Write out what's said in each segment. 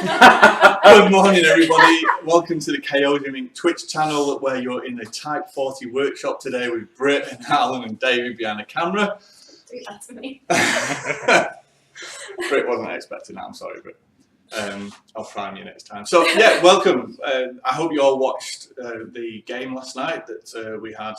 Good morning, everybody. Welcome to the Chaosium Twitch channel, where you're in the Type 40 workshop today with Brit and Allan and David behind the camera. Do that to me. Brit wasn't expecting that. I'm sorry, Brit. I'll prime you next time. So yeah, welcome. I hope you all watched the game last night that we had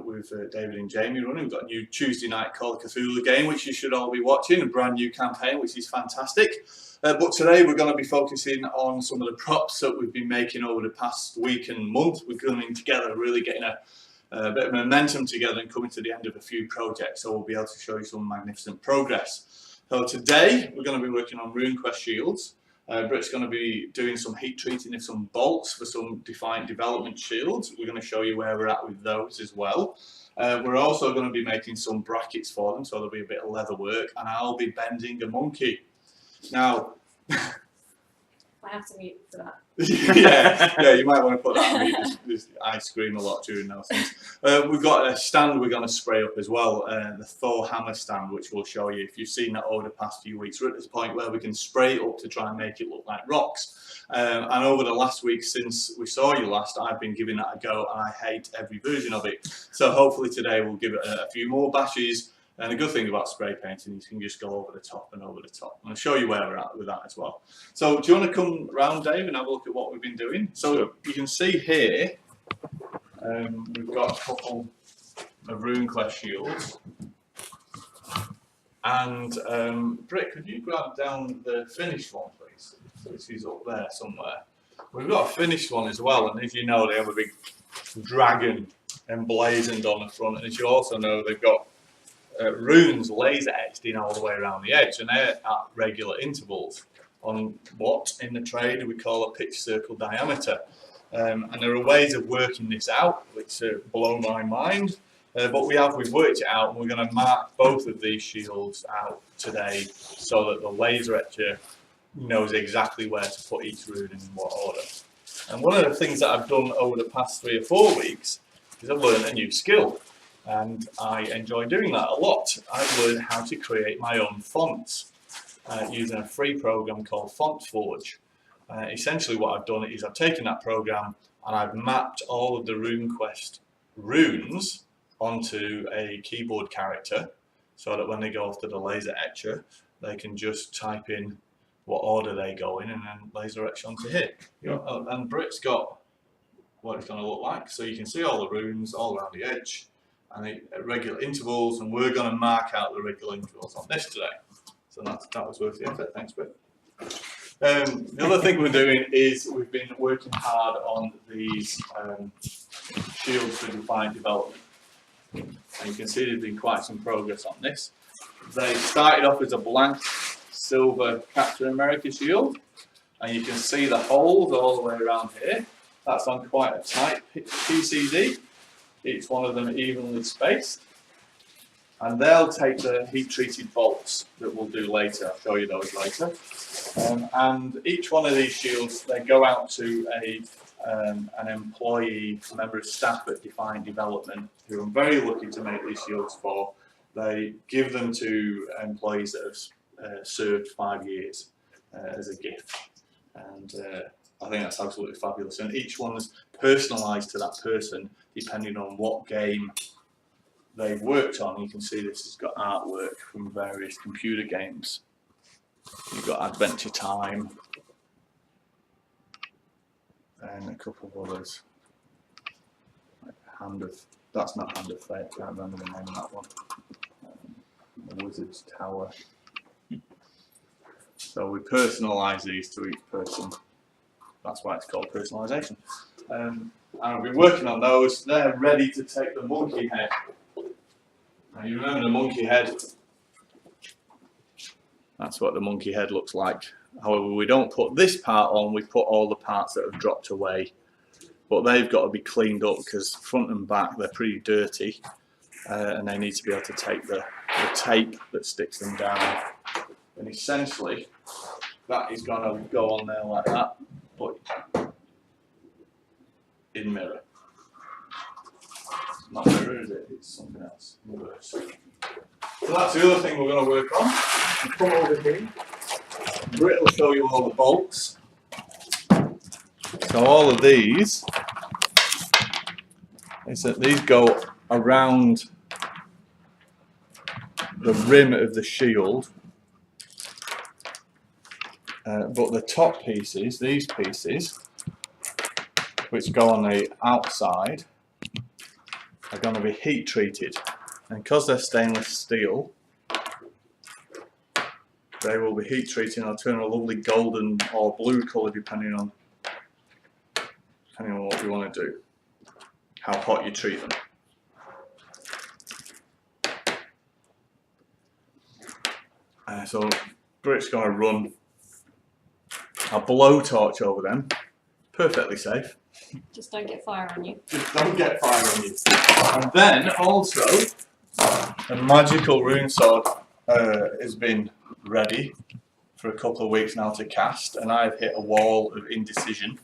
with David and Jamie running. We've got a new Tuesday night Call of Cthulhu game, which you should all be watching, a brand new campaign, which is fantastic. But today we're going to be focusing on some of the props that we've been making over the past week and month. We're coming together, really getting a bit of momentum together and coming to the end of a few projects, so we'll be able to show you some magnificent progress. So today we're going to be working on RuneQuest shields. Brit's going to be doing some heat treating of some bolts for some defined development shields. We're going to show you where we're at with those as well. We're also going to be making some brackets for them, so there'll be a bit of leather work, and I'll be bending a monkey. Now, I have to mute for that. yeah, you might want to put that on me. I scream a lot during those things. We've got a stand we're going to spray up as well, the Thor hammer stand, which we'll show you. If you've seen that over the past few weeks, we're at this point where we can spray it up to try and make it look like rocks. And over the last week since we saw you last, I've been giving that a go, and I hate every version of it. So hopefully today we'll give it a few more bashes. And the good thing about spray painting is you can just go over the top and over the top. And I'll show you where we're at with that as well. So do you want to come round, Dave, and have a look at what we've been doing? So you can see here, we've got a couple of RuneQuest shields. And Brit, could you grab down the finished one, please? So this is up there somewhere. We've got a finished one as well, and as you know, they have a big dragon emblazoned on the front. And as you also know, they've got runes laser etched in all the way around the edge, and they're at regular intervals on what in the trade we call a pitch circle diameter. And there are ways of working this out which blow my mind, but we've worked it out, and we're going to mark both of these shields out today so that the laser etcher knows exactly where to put each rune and in what order. And one of the things that I've done over the past 3 or 4 weeks is I've learned a new skill. And I enjoy doing that a lot. I've learned how to create my own fonts using a free program called FontForge. Essentially what I've done is I've taken that program and I've mapped all of the RuneQuest runes onto a keyboard character so that when they go off to the laser etcher, they can just type in what order they go in and then laser etch onto here. And Brit's got what it's going to look like. So you can see all the runes all around the edge, and at regular intervals, and we're going to mark out the regular intervals on this today. So that was worth the effort. Thanks, Brit. The other thing we're doing is we've been working hard on these shields for defined development. And you can see there's been quite some progress on this. They started off as a blank silver Captain America shield, and you can see the holes all the way around here. That's on quite a tight PCD. Each one of them evenly spaced, and they'll take the heat-treated bolts that we'll do later. I'll show you those later. And each one of these shields, they go out to an employee, a member of staff at Defined Development, who I'm very lucky to make these shields for. They give them to employees that have served 5 years as a gift, and I think that's absolutely fabulous. And each one's personalised to that person depending on what game they've worked on. You can see this has got artwork from various computer games. You've got Adventure Time and a couple of others. Like that's not Hand of Fate, I can't remember the name of that one. The Wizard's Tower. So we personalise these to each person. That's why it's called personalisation. And I've been working on those. They're ready to take the monkey head. Now you remember the monkey head? That's what the monkey head looks like. However, we don't put this part on, we put all the parts that have dropped away. But they've got to be cleaned up because front and back they're pretty dirty. And they need to be able to take the tape that sticks them down. And essentially, that is going to go on there like that, but in mirror. Not mirror, is it? It's something else. Reverse. So that's the other thing we're going to work on. Come over here. Brit will show you all the bolts. So all of these is that these go around the rim of the shield, but the top pieces, these pieces, which go on the outside, are going to be heat treated, and because they're stainless steel, they will be heat treated and they'll turn a lovely golden or blue colour depending on what you want to do, how hot you treat them. So Brit's going to run a blowtorch over them, perfectly safe. Just don't get fire on you. Just don't get fire on you. And then also, a magical rune sword has been ready for a couple of weeks now to cast, and I've hit a wall of indecision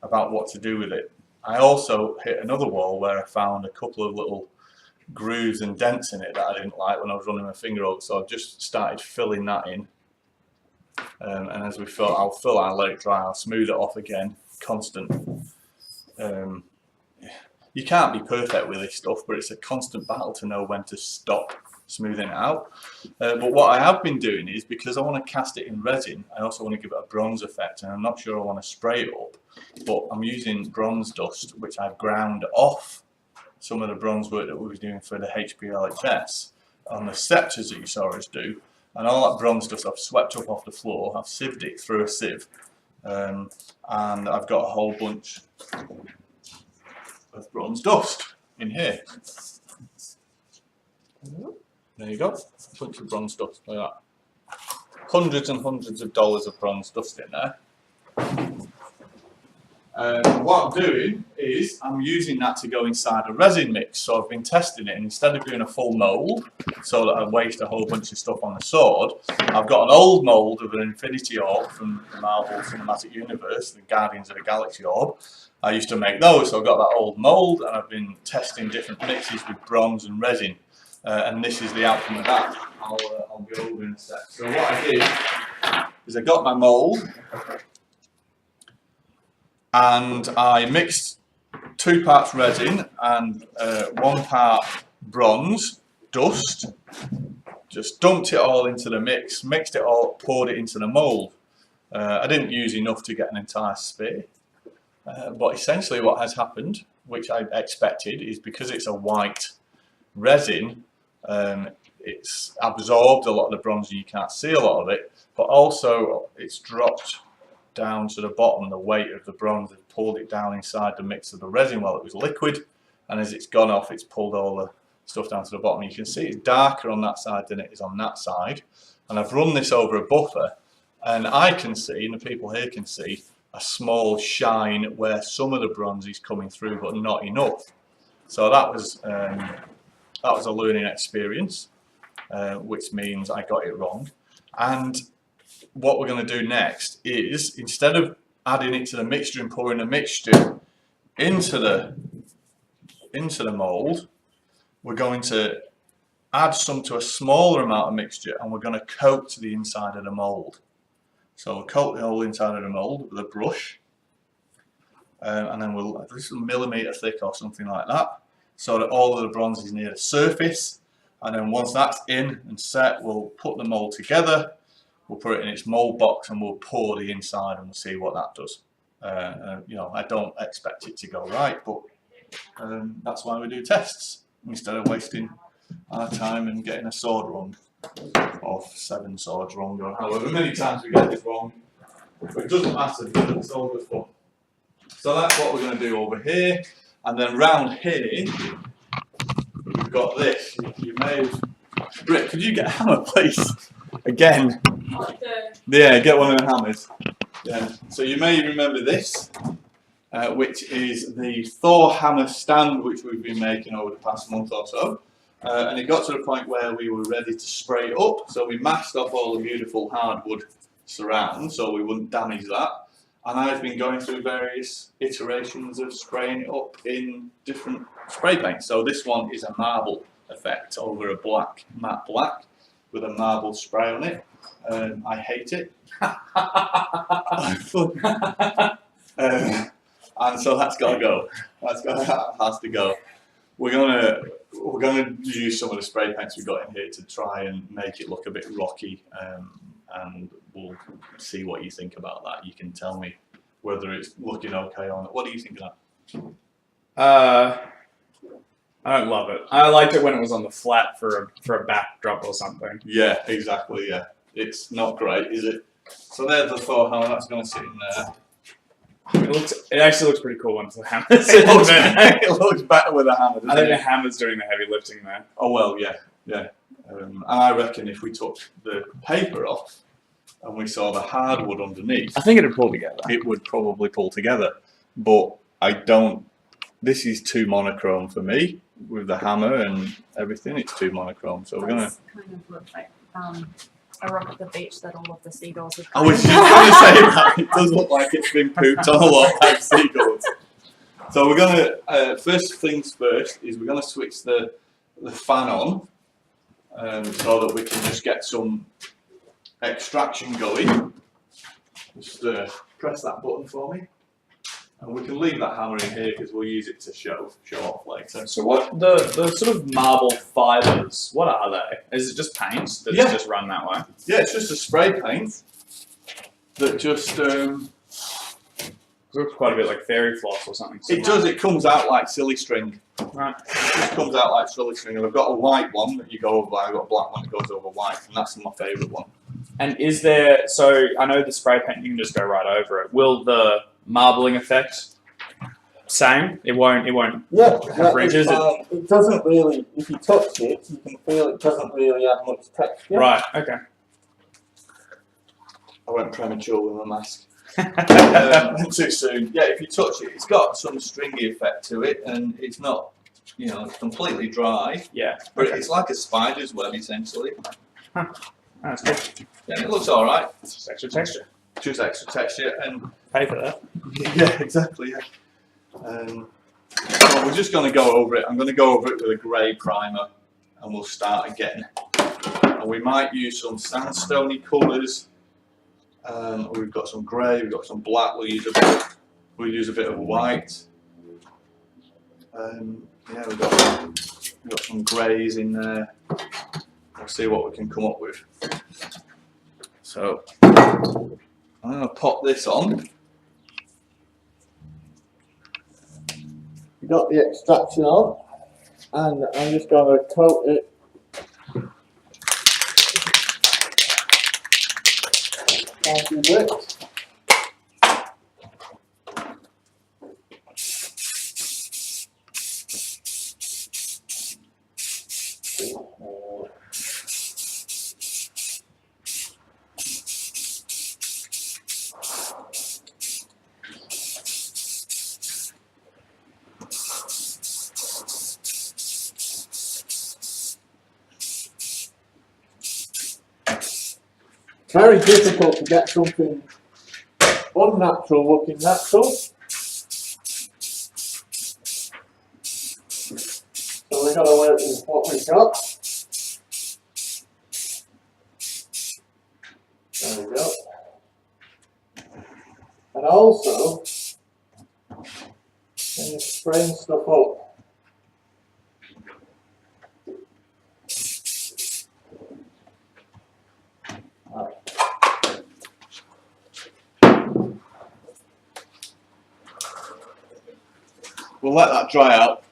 about what to do with it. I also hit another wall where I found a couple of little grooves and dents in it that I didn't like when I was running my finger over, so I've just started filling that in. And as we fill, I'll let it dry, I'll smooth it off again, constant. You can't be perfect with this stuff, but it's a constant battle to know when to stop smoothing it out. But what I have been doing is, because I want to cast it in resin, I also want to give it a bronze effect, and I'm not sure I want to spray it up, but I'm using bronze dust, which I've ground off some of the bronze work that we were doing for the HPLHS on the scepters that you saw us do, and all that bronze dust I've swept up off the floor, I've sieved it through a sieve, and I've got a whole bunch of bronze dust in here. There you go, a bunch of bronze dust like that. Hundreds and hundreds of dollars of bronze dust in there. What I'm doing is I'm using that to go inside a resin mix. So I've been testing it, and instead of doing a full mould so that I waste a whole bunch of stuff on the sword, I've got an old mould of an Infinity Orb from the Marvel Cinematic Universe, the Guardians of the Galaxy Orb. I used to make those, so I've got that old mould, and I've been testing different mixes with bronze and resin, and this is the outcome of that. I'll go over in a sec. So what I did is I got my mould, and I mixed 2 parts resin and 1 part bronze dust, just dumped it all into the mix, mixed it all, poured it into the mould. I didn't use enough to get an entire sphere, but essentially what has happened, which I expected, is because it's a white resin, it's absorbed a lot of the bronze and you can't see a lot of it, but also it's dropped down to the bottom. The weight of the bronze has pulled it down inside the mix of the resin while it was liquid, and as it's gone off, it's pulled all the stuff down to the bottom. You can see it's darker on that side than it is on that side, and I've run this over a buffer, and I can see, and the people here can see, a small shine where some of the bronze is coming through but not enough. So that was a learning experience, which means I got it wrong. And what we're going to do next is, instead of adding it to the mixture and pouring the mixture into the mould, we're going to add some to a smaller amount of mixture, and we're going to coat the inside of the mould. So we'll coat the whole inside of the mould with a brush, and then we'll just a millimetre thick or something like that, so that all of the bronze is near the surface. And then once that's in and set, we'll put the mould together, we'll put it in its mould box, and we'll pour the inside, and we'll see what that does. You know, I don't expect it to go right, but that's why we do tests, instead of wasting our time and getting a sword wrong, or 7 swords wrong, or however many times we get this wrong. But it doesn't matter, because it's all good fun. So that's what we're going to do over here, and then round here we've got this. You may have... Brit, could you get a hammer, please? Again. Yeah, get one of the hammers. Yeah. So you may remember this, which is the Thor hammer stand, which we've been making over the past month or so. And it got to the point where we were ready to spray it up, so we masked off all the beautiful hardwood surround so we wouldn't damage that. And I've been going through various iterations of spraying it up in different spray paints. So this one is a marble effect over a black, matte black. with a marble spray on it. I hate it. And so that's got to go. That has to go. We're gonna use some of the spray paints we got in here to try and make it look a bit rocky, and we'll see what you think about that. You can tell me whether it's looking okay or not. What do you think of that? I don't love it. I liked it when it was on the flat for a backdrop or something. Yeah, exactly. Yeah, it's not great, is it? So there's the Thor hammer. That's going to sit in there. It actually looks pretty cool once the hammer's It looks better with a hammer, doesn't I think it? the hammer's doing the heavy lifting there. Oh well, yeah. And I reckon if we took the paper off and we saw the hardwood underneath, I think it'd pull together. it would probably pull together. But I don't. This is too monochrome for me with the hammer and everything. It's too monochrome. So we're gonna. Kind of look like a rock at the beach that all of the seagulls have. I was just gonna say that. It does look like it's been pooped on a lot like seagulls. So we're gonna first things first is we're gonna switch the fan on, so that we can just get some extraction going. Just press that button for me, and we can leave that hammer in here because we'll use it to show off later. So what the sort of marble fibres? What are they? Is it just paint that's just run that way? Yeah, it's just a spray paint that just. It looks quite a bit like fairy floss or something. It does. It comes out like silly string. Right. It just comes out like silly string. And I've got a white one that you go over. I've got a black one that goes over white, and that's my favourite one. And is there? So I know the spray paint you can just go right over it. Will the marbling effect same? It won't. Have ridges. It doesn't really. If you touch it, you can feel it doesn't really have much texture. Right. Okay. I went premature with my mask. Too soon. Yeah, if you touch it, it's got some stringy effect to it, and it's not, it's completely dry. Yeah. But it's like a spider's web essentially. Huh. That's good. Yeah, it looks all right. It's just extra texture. Just extra texture, and Pay for that. yeah, exactly. Yeah. So we're just going to go over it. I'm going to go over it with a grey primer, and we'll start again. And we might use some sandstone colours. We've got some grey, we've got some black. We'll use a bit of white. Yeah, we've got some greys in there. We'll see what we can come up with. So I'm going to pop this on. You got the extraction on, and I'm just going to coat it. Thank you, Brit. Very difficult to get something unnatural looking natural. So we've got to work with what we've got. There we go. And also, when you're spraying stuff up, We'll let that dry out.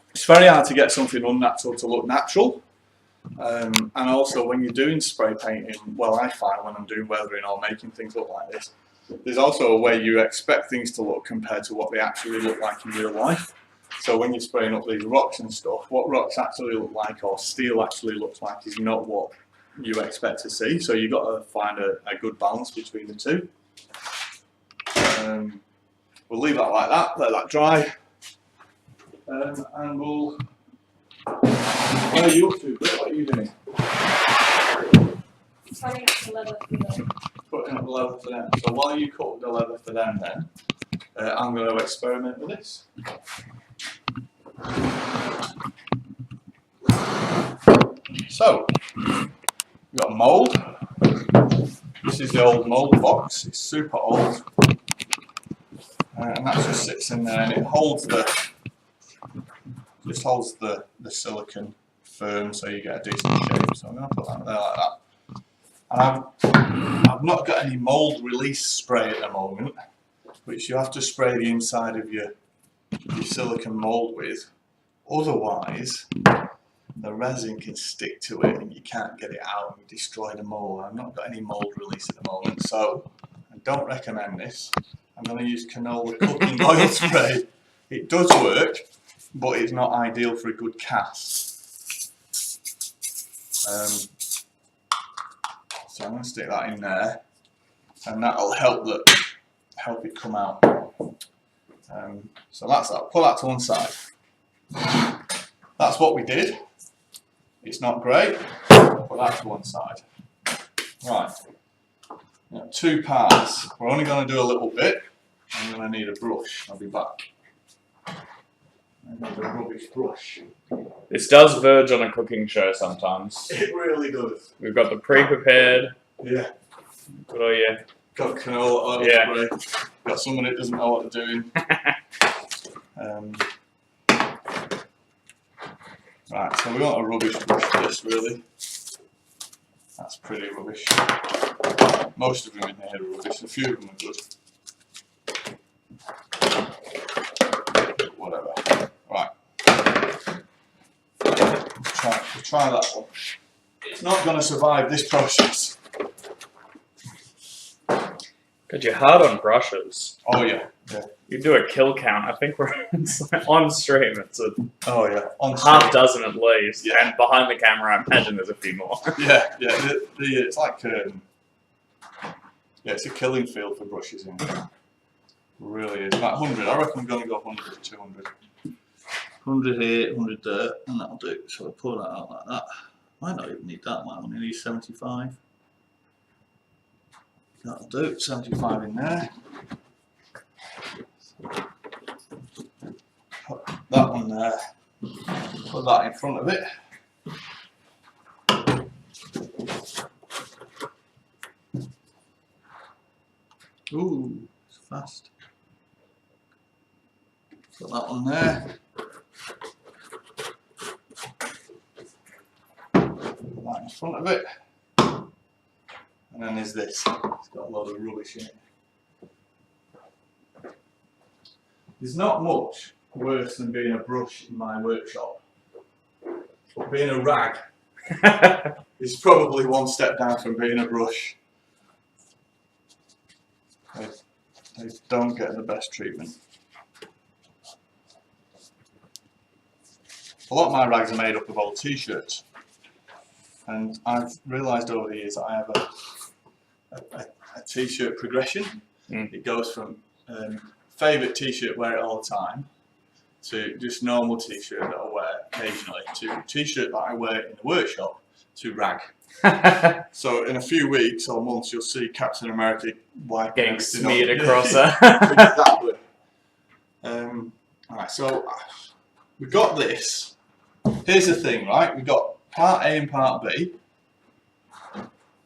It's very hard to get something unnatural to look natural. And also when you're doing spray painting, well, I find when I'm doing weathering or making things look like this, there's also a way you expect things to look compared to what they actually look like in real life. So when you're spraying up these rocks and stuff, what rocks actually look like or steel actually looks like is not what you expect to see. So you've got to find a good balance between the two. We'll leave that like that, let that dry. And we'll. What are you up to, Brit? What are you doing? Putting up the leather for the. Putting up the leather for them. So while you cut the leather for them, then I'm going to experiment with this. So We've got mould. This is the old mould box. It's super old. And that just sits in there and it holds the silicon firm so you get a decent shape. So I'm going to put that there like that. And I've not got any mould release spray at the moment, which you have to spray the inside of your silicon mould with. Otherwise, the resin can stick to it and you can't get it out and you destroy the mould. I've not got any mould release at the moment, so I don't recommend this. I'm going to use canola cooking oil spray. It does work, but it's not ideal for a good cast. So I'm going to stick that in there, and that'll help it come out. So that's that. Put that to one side. That's what we did. It's not great. Put that to one side. Right. Now, 2 parts. We're only going to do a little bit. I'm going to need a brush. I'll be back. I need a rubbish brush. This does verge on a cooking show sometimes. It really does. We've got the pre-prepared. Yeah. Good on you. Got canola oil spray. Got someone who doesn't know what they're doing. Right, so we want a rubbish brush for this, really. That's pretty rubbish. Most of them in here are rubbish. A few of them are good. Whatever. Right. We'll try that one. It's not going to survive this process. God, you're hard on brushes. Oh yeah. You do a kill count. I think we're on stream. It's a Oh yeah. On half dozen at least. Yeah. And behind the camera, I imagine there's a few more. Yeah. It's like it's a killing field for brushes in here. It really is. About 100. I reckon I'm going to go 100 to 200. 100 here, 100 there, and that'll do. So I'll pull that out like that. Might not even need that. Might only need 75. That'll do. 75 in there. Put that one there. Put that in front of it. Ooh, it's fast. Put that one there. Put that in front of it. And then there's this. It's got a lot of rubbish in it. There's not much worse than being a brush in my workshop. But being a rag is probably one step down from being a brush. They don't get the best treatment. A lot of my rags are made up of old t-shirts. And I've realised over the years that I have a t-shirt progression. It goes from favourite t-shirt, wear it all the time, to just normal t-shirt that I wear occasionally, to t-shirt that I wear in the workshop, to rag. So in a few weeks or months you'll see Captain America Getting smeared across her. Exactly. Alright, so we've got this. Here's the thing, right? We've got part A and part B.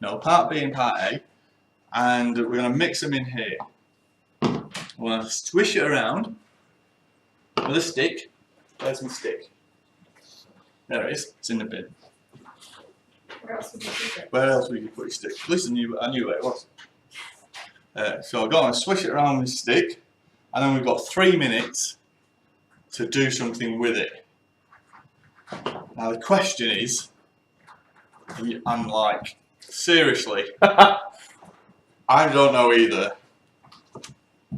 No, part B and part A. And we're going to mix them in here. We're going to swish it around with a stick. Where's my stick? There it is. It's in the bin. Where else would you keep it? Where else would you put your stick? At least I knew where it was. So I'm going to swish it around with a stick, and then we've got 3 minutes to do something with it. Now the question is, I'm like, seriously, I don't know either.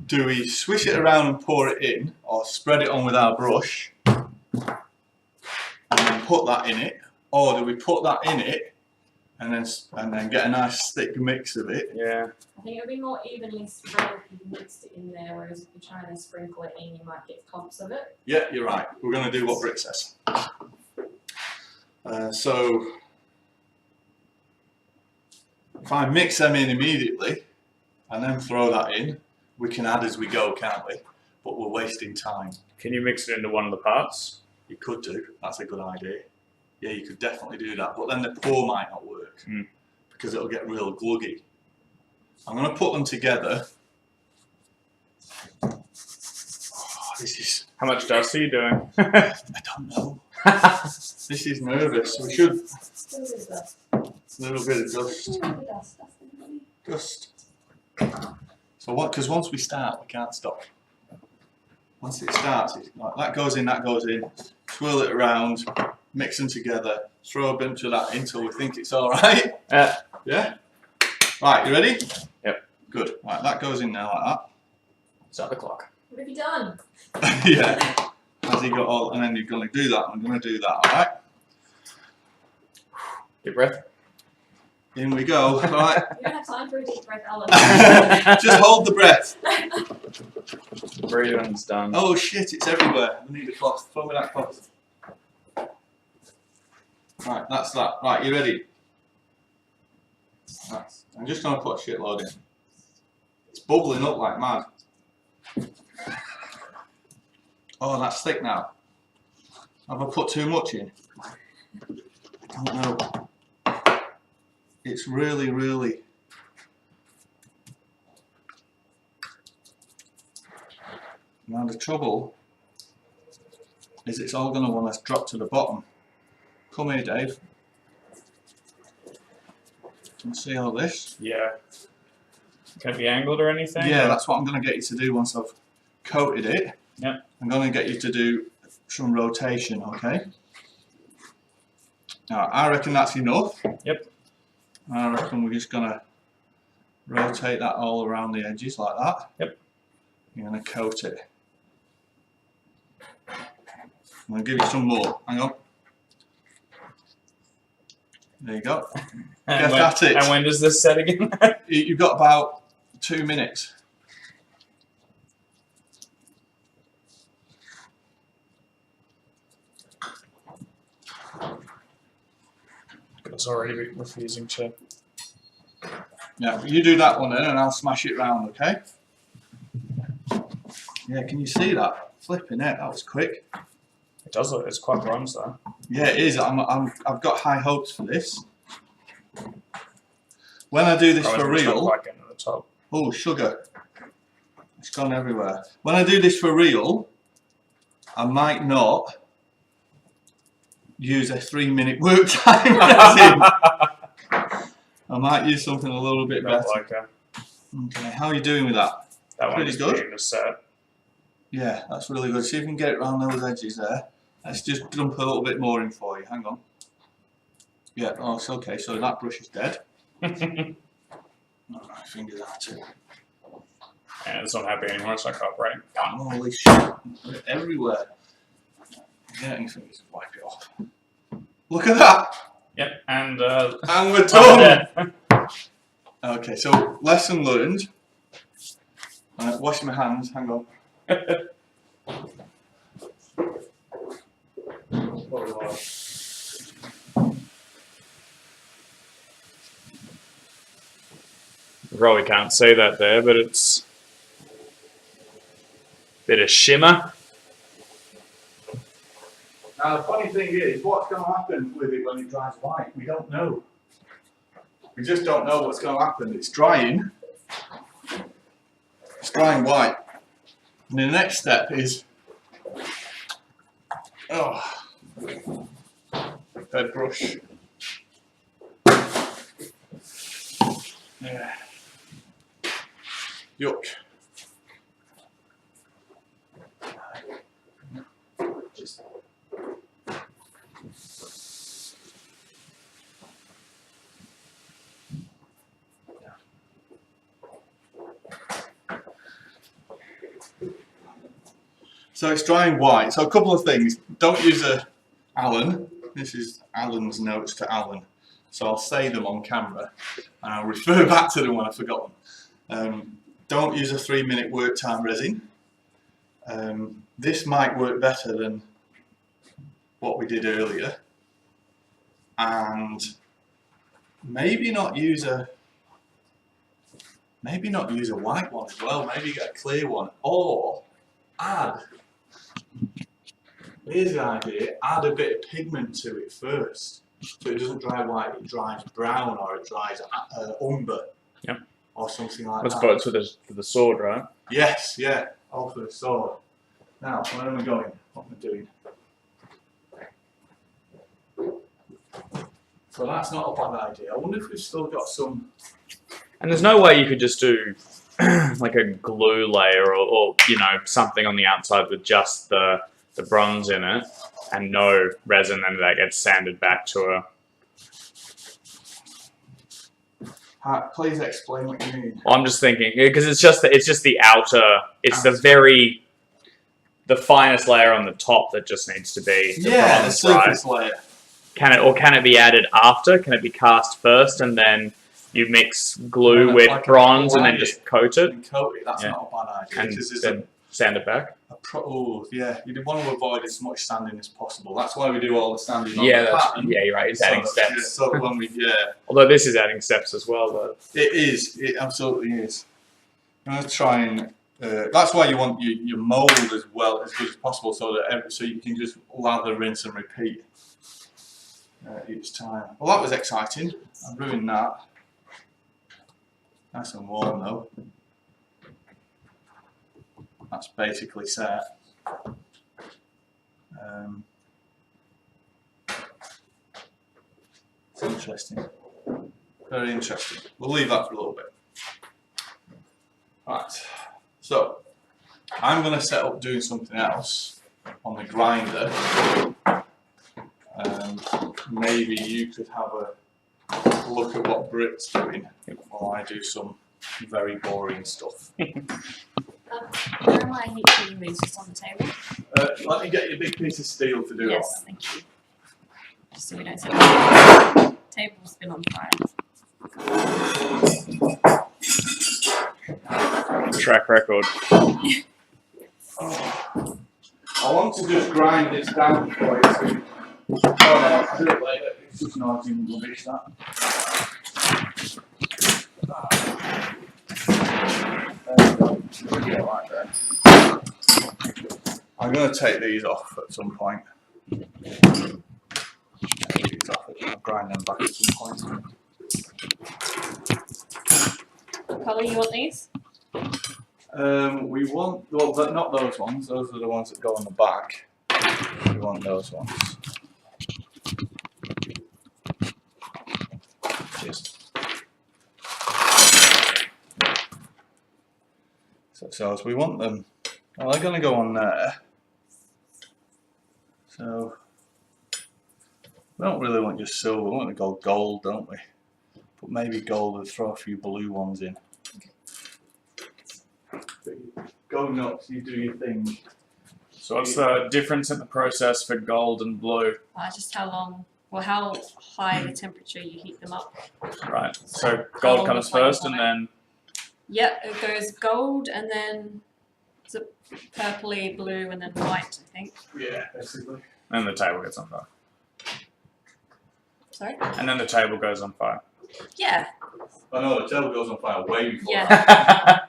Do we swish it around and pour it in, or spread it on with our brush, and then put that in it, or do we put that in it, and then get a nice thick mix of it? Yeah. I think it would be more evenly spread if you mixed it in there, whereas if you're trying to sprinkle it in, you might get clumps of it. Yeah, you're right. We're going to do what Brit says. So if I mix them in immediately and then throw that in, we can add as we go, can't we? But we're wasting time. Can you mix it into one of the parts? You could do. That's a good idea. Yeah, you could definitely do that. But then the pour might not work. because it'll get real gluggy. I'm going to put them together. Oh, this is... How much dust are you doing? I don't know. This is nervous. We should... A little bit of dust. Dust. So what? Because once we start, we can't stop. Once it starts, it's like that goes in, swirl it around, mix them together, throw a bunch of that in until we think it's all right. Yeah? Right, you ready? Yep. Good. Right, that goes in now like Start the clock. What have you done? that. Yeah. Has he got all, and then you're going to do that, I'm going to do that, all right? Deep breath. In we go, all right? You don't have time for a deep breath, Alan. Just hold the breath. Breathing's done. Oh shit, it's everywhere. I need a cloth. Throw me that cloth. Right, that's that. Right, you ready? Right. I'm just going to put a shitload in. It's bubbling up like mad. Oh, that's thick now. Have I put too much in? I don't know. It's really, really... Now the trouble is it's all going to want to drop to the bottom. Come here, Dave. Can you see all this? Yeah. Can it be angled or anything? Yeah, that's what I'm going to get you to do once I've coated it. Yep. I'm going to get you to do some rotation, okay? Now, I reckon that's enough. Yep. I reckon we're just going to rotate that all around the edges like that. Yep. You're going to coat it. I'm going to give you some more. Hang on. There you go. And Get at it. And when does this set again? You've got about 2 minutes. It's already refusing to. Yeah, you do that one then and I'll smash it round, okay? Yeah, can you see that? Flipping it, that was quick. It does look, it's quite bronze though. Yeah, it is. I've got high hopes for this. When I do this for real... Quite getting to the top. Oh, sugar. It's gone everywhere. When I do this for real, I might not use a 3-minute work time resin. I might use something a little bit better. Like Okay, how are you doing with that? that Pretty one's good. being a set. Yeah, that's really good. See if we can get it around those edges there. Let's just dump a little bit more in for you. Hang on. Yeah, oh, it's okay. So that brush is dead. Oh, my fingers are too. And it's not happy anymore, it's like operating. Holy shit. Everywhere. Yeah, anything, just wipe it off. Look at that! Yep, and And we're done! Okay, so lesson learned. Wash my hands, hang on. Probably can't see that there, but it's a bit of shimmer. Now the funny thing is, what's going to happen with it when it dries white? We don't know. We just don't know what's going to happen. It's drying. It's drying white. And the next step is, bed brush. Yeah. Yuck. Just so it's drying white. So a couple of things. Don't use a Allan. This is Allan's notes to Allan. So I'll say them on camera and I'll refer back to them when I forgot them. Don't use a 3-minute work time resin. This might work better than what we did earlier. And maybe not use a white one as well. Maybe get a clear one. Or add, here's the idea, add a bit of pigment to it first. So it doesn't dry white, it dries brown or it dries umber. Yep. Or something like Let's that. put it to the sword, right? Yes, yeah, all for the sword. Now, where am I going? What am I doing? So that's not a bad idea. I wonder if we've still got some. And there's no way you could just do like a glue layer or something on the outside with just the bronze in it and no resin, and that gets sanded back to a. Please explain what you mean. I'm just thinking because it's just the outer. It's the finest layer on the top that just needs to be the the bronze, surface right? layer. Can it be added after? Can it be cast first and then you mix glue Yeah, with like bronze and then apply just coat it And coat it, that's Yeah. not a bad idea. and Because there's then sand it back? yeah, you want to avoid as much sanding as possible. That's why we do all the sanding on Yeah, the pattern. you're right. It's adding Yeah, steps. so that when we, Although this is adding steps as well, though. it is. It absolutely is. I'm going to try and. That's why you want your mould as well as good as possible, so that so you can just lather, rinse, and repeat each time. Well, that was exciting. I ruined that. Nice and warm though. That's basically set. It's interesting. Very interesting. We'll leave that for a little bit. Right. So, I'm going to set up doing something else on the grinder. Maybe you could have a look at what Brit's doing while I do some very boring stuff. Where am I heat treating these? Just on the table? Let me get you a big piece of steel to do Yes, thank you. Just so we don't set the table's been on fire. Track record. I want to just grind this down for you. So oh no, I'll do it later. It's just noisy and rubbish that. I'm going to take these off at some point. Take these off, I'll grind them back at some point. What colour you want these? We want, well, but not those ones. Those are the ones that go on the back. We want those ones. Just so as we want them. Well, they're going to go on there. So we don't really want just silver. We want to go gold, don't we? But maybe gold and throw a few blue ones in. Go nuts, you do your thing. So what's the difference in the process for gold and blue? Just how long, or how high the temperature you heat them up. Right. So How gold long comes the flame first on and it? then Yep, it goes gold and then is it purpley, blue, and then white, I think. Yeah, basically. the table gets on fire. Sorry? And then the table goes on fire. Yeah. I know the table goes on fire way before Yeah. that.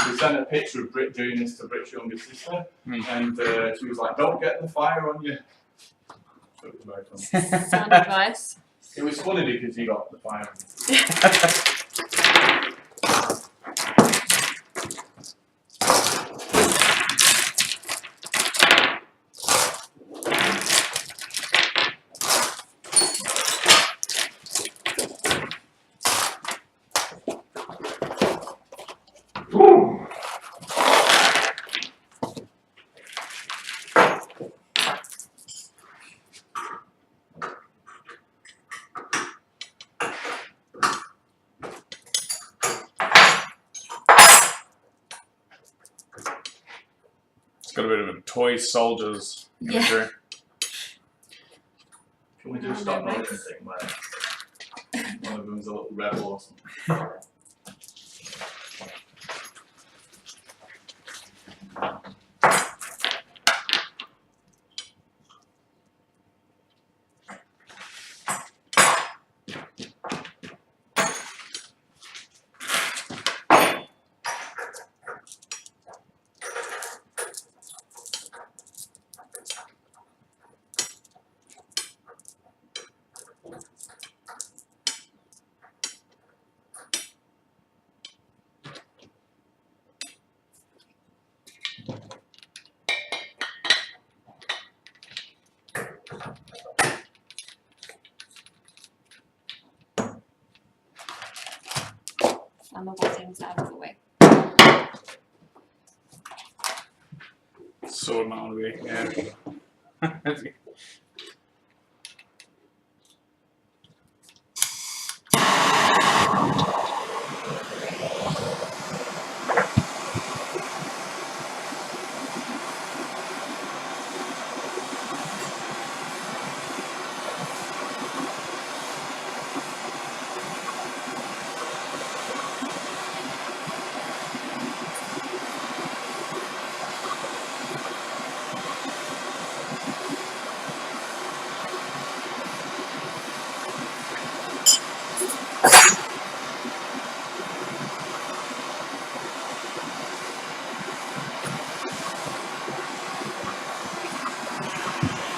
We sent a picture of Brit doing this to Brit's younger sister, and she was like, "Don't get the fire on you." So it was very funny. Sound advice. It was funny because he got the fire on you. It's got a bit of a toy soldiers imagery. Can we do a stop motion thing where one of them's a little rebel or something? flammable things out of the way. Sword man would be, yeah.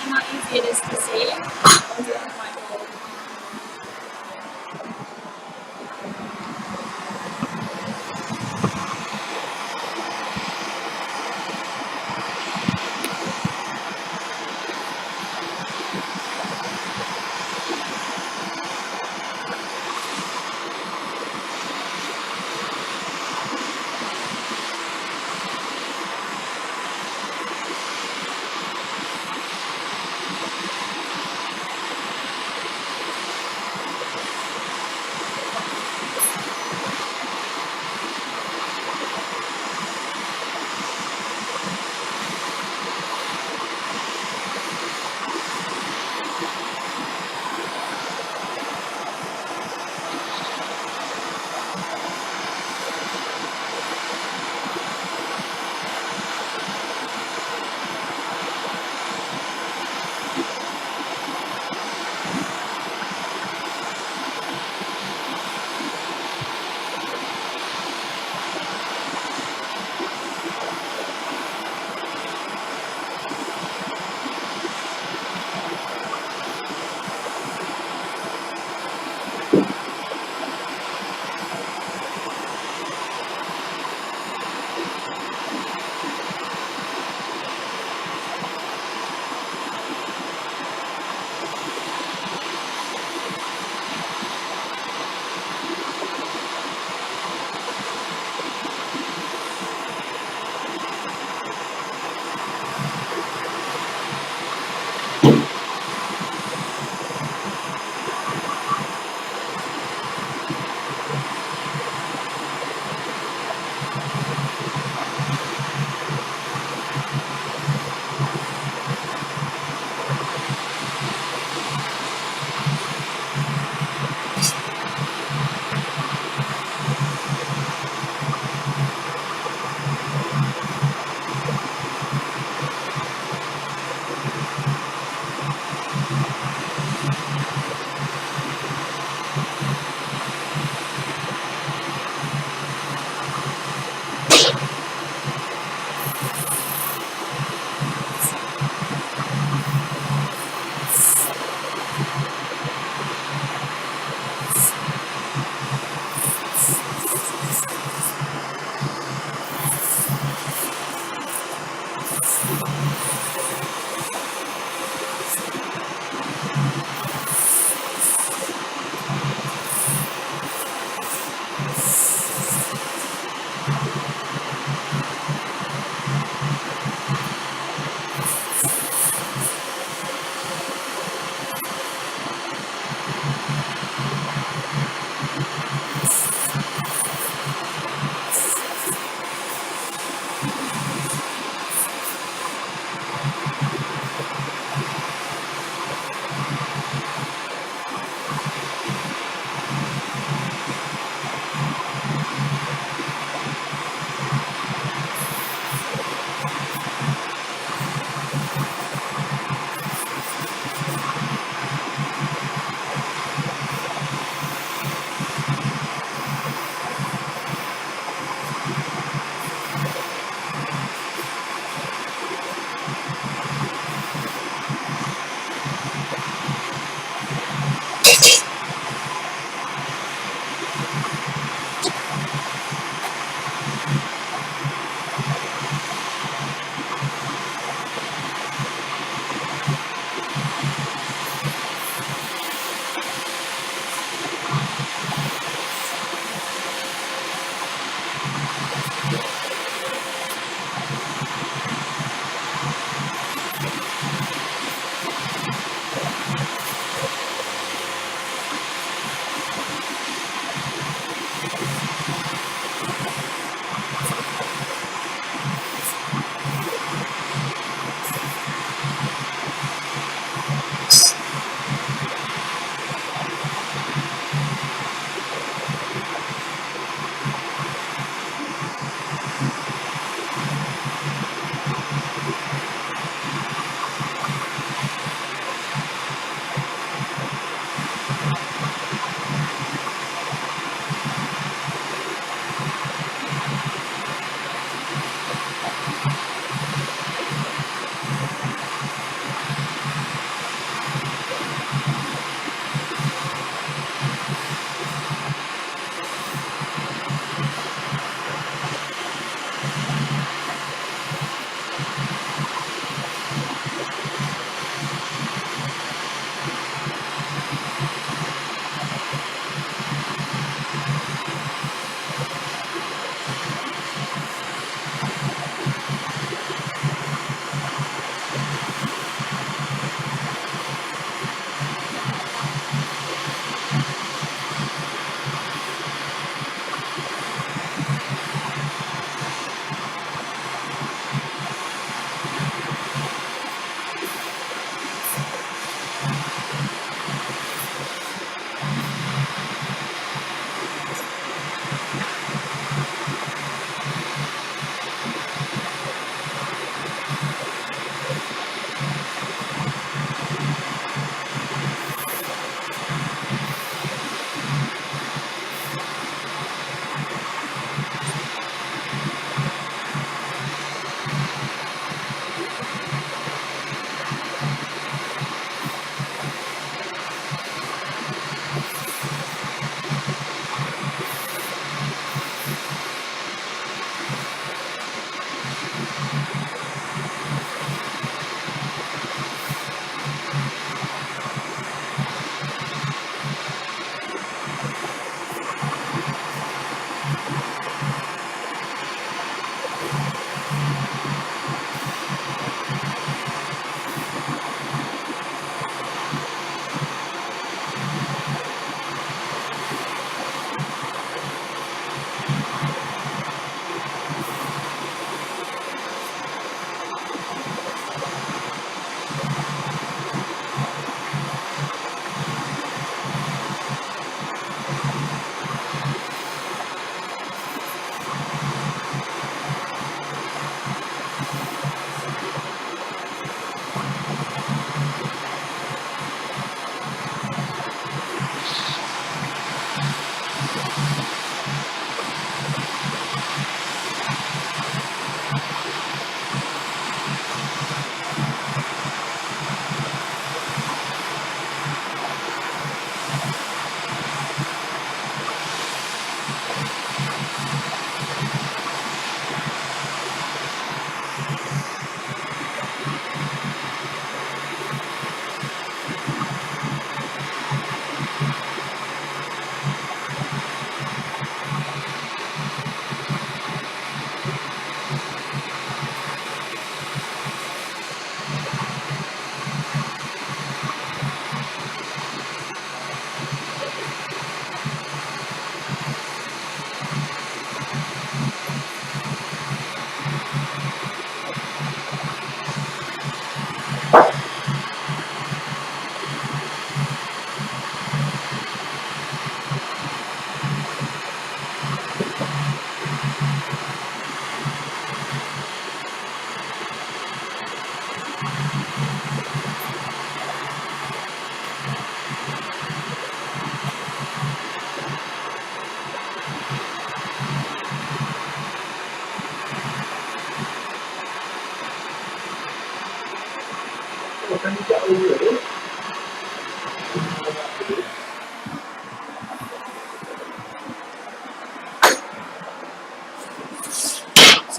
And how easy it is to see. Oh my God.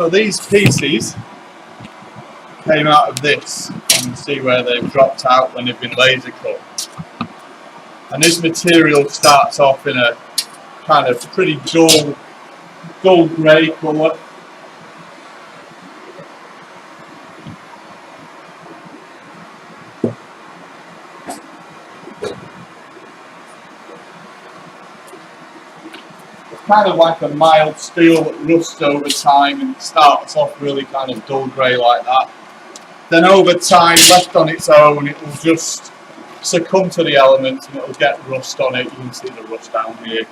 So these pieces came out of this. You can see where they've dropped out when they've been laser cut. And this material starts off in a kind of pretty dull grey colour. Kind of like a mild steel that rusts over time, and it starts off really kind of dull grey like that. Then over time, left on its own, it will just succumb to the elements and it will get rust on it. You can see the rust down here.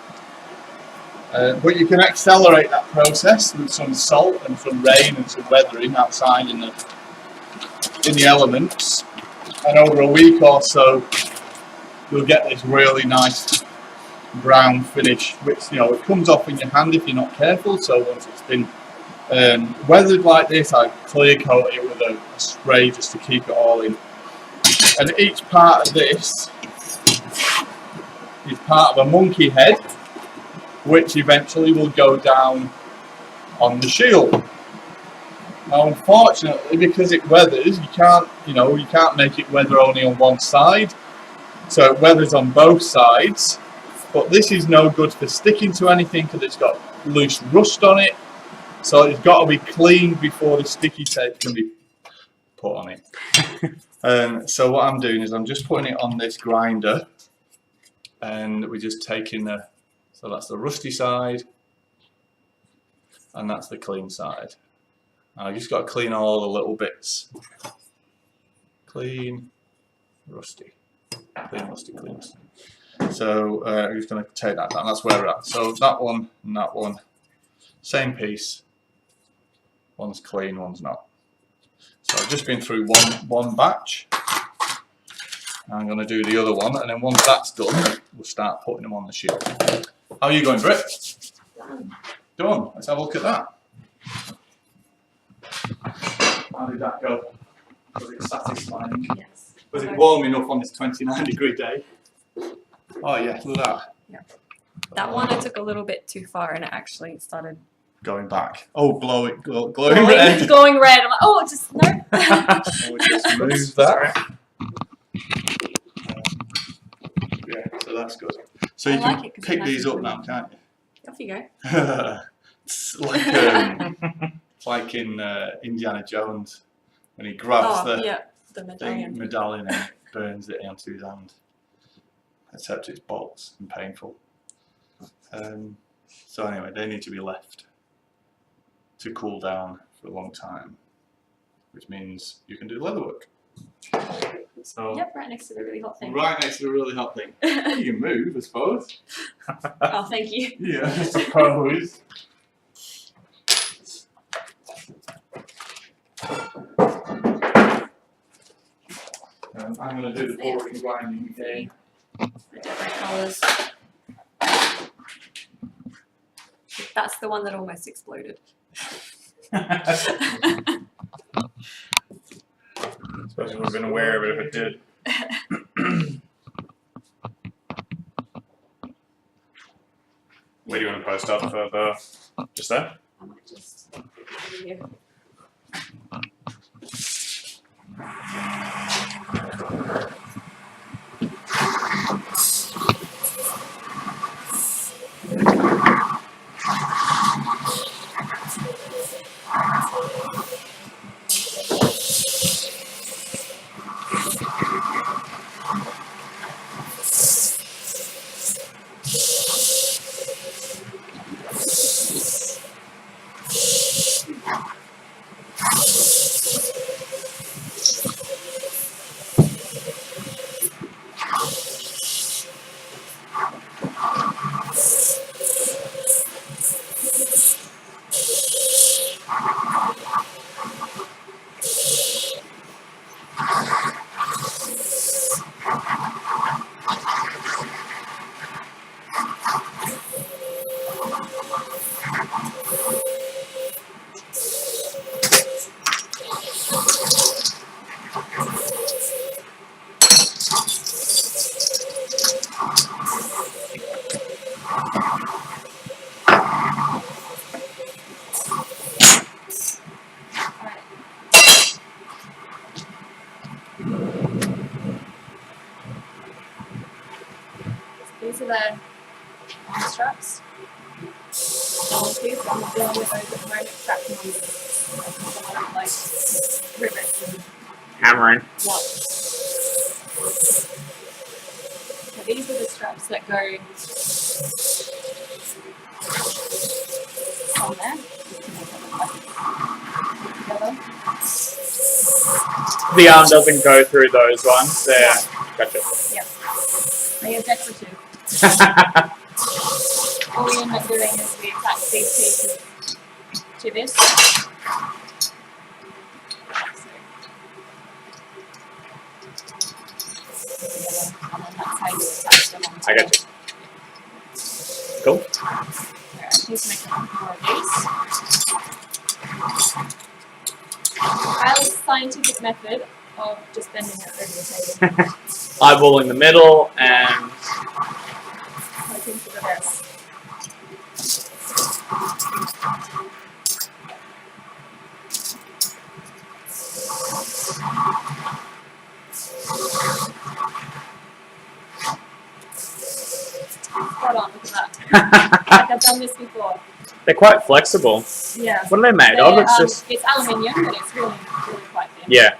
But you can accelerate that process with some salt and some rain and some weathering outside in the elements. And over a week or so, you'll get this really nice brown finish, which, you know, it comes off in your hand if you're not careful. So once it's been weathered like this, I clear coat it with a spray just to keep it all in. And each part of this is part of a monkey head, which eventually will go down on the shield. Now, unfortunately, because it weathers, you can't make it weather only on one side. So it weathers on both sides. But this is no good for sticking to anything because it's got loose rust on it. So it's got to be cleaned before the sticky tape can be put on it. So what I'm doing is I'm just putting it on this grinder, and we're just taking so that's the rusty side, and that's the clean side. I just got to clean all the little bits. Clean, rusty, clean, rusty, clean, rusty. So I'm just going to take that down. That's where we're at. So that one and that one, same piece. One's clean, one's not. So I've just been through one batch. I'm going to do the other one, and then once that's done, we'll start putting them on the shield. How are you going, Brit? Done. Let's have a look at that. How did that go? Was it satisfying? Yes. Was it warm enough on this 29-degree day? Oh yeah, look at that. Yeah. That one I took a little bit too far, and it actually started Going back. Oh, glowing red. glowing red. I'm like, oh, just no. We'll just move that. Yeah, so that's good. So you I like can it 'cause pick it's these nice up and now, can't you? Off you go. It's like in Indiana Jones when he grabs Oh, the yeah, the medallion. medallion and burns it onto his hand. Except it's bolts and painful. So anyway, they need to be left to cool down for a long time, which means you can do leather work. So Yep, right next to the really hot thing. right next to the really hot thing. You can move, I suppose. Oh, thank you. Yeah, I suppose. I'm going to do the pouring and grinding again. The different colours. That's the one that almost exploded. Suppose you would have been aware of it if it did. Where do you want to post up for the just there? I might just over here. these are the arm straps. I'm dealing with those at the moment, strapping on like rivets and Hammering. what. So these are the straps that go on there. Together. The arm doesn't go through those ones. There. Yeah. Gotcha. Yep. They are decorative. All we end up doing is we attach these pieces to this. So, and then that's how you attach them onto I got you. Cool. Alright, please make more of these. Highly scientific method of just bending it over the table. Eyeballing the middle and Hoping for the best. Spot on, look at that. Like I've done this before. they're quite flexible. Yeah. What are they made of? It's just It's aluminium, but it's really, really quite thin. yeah.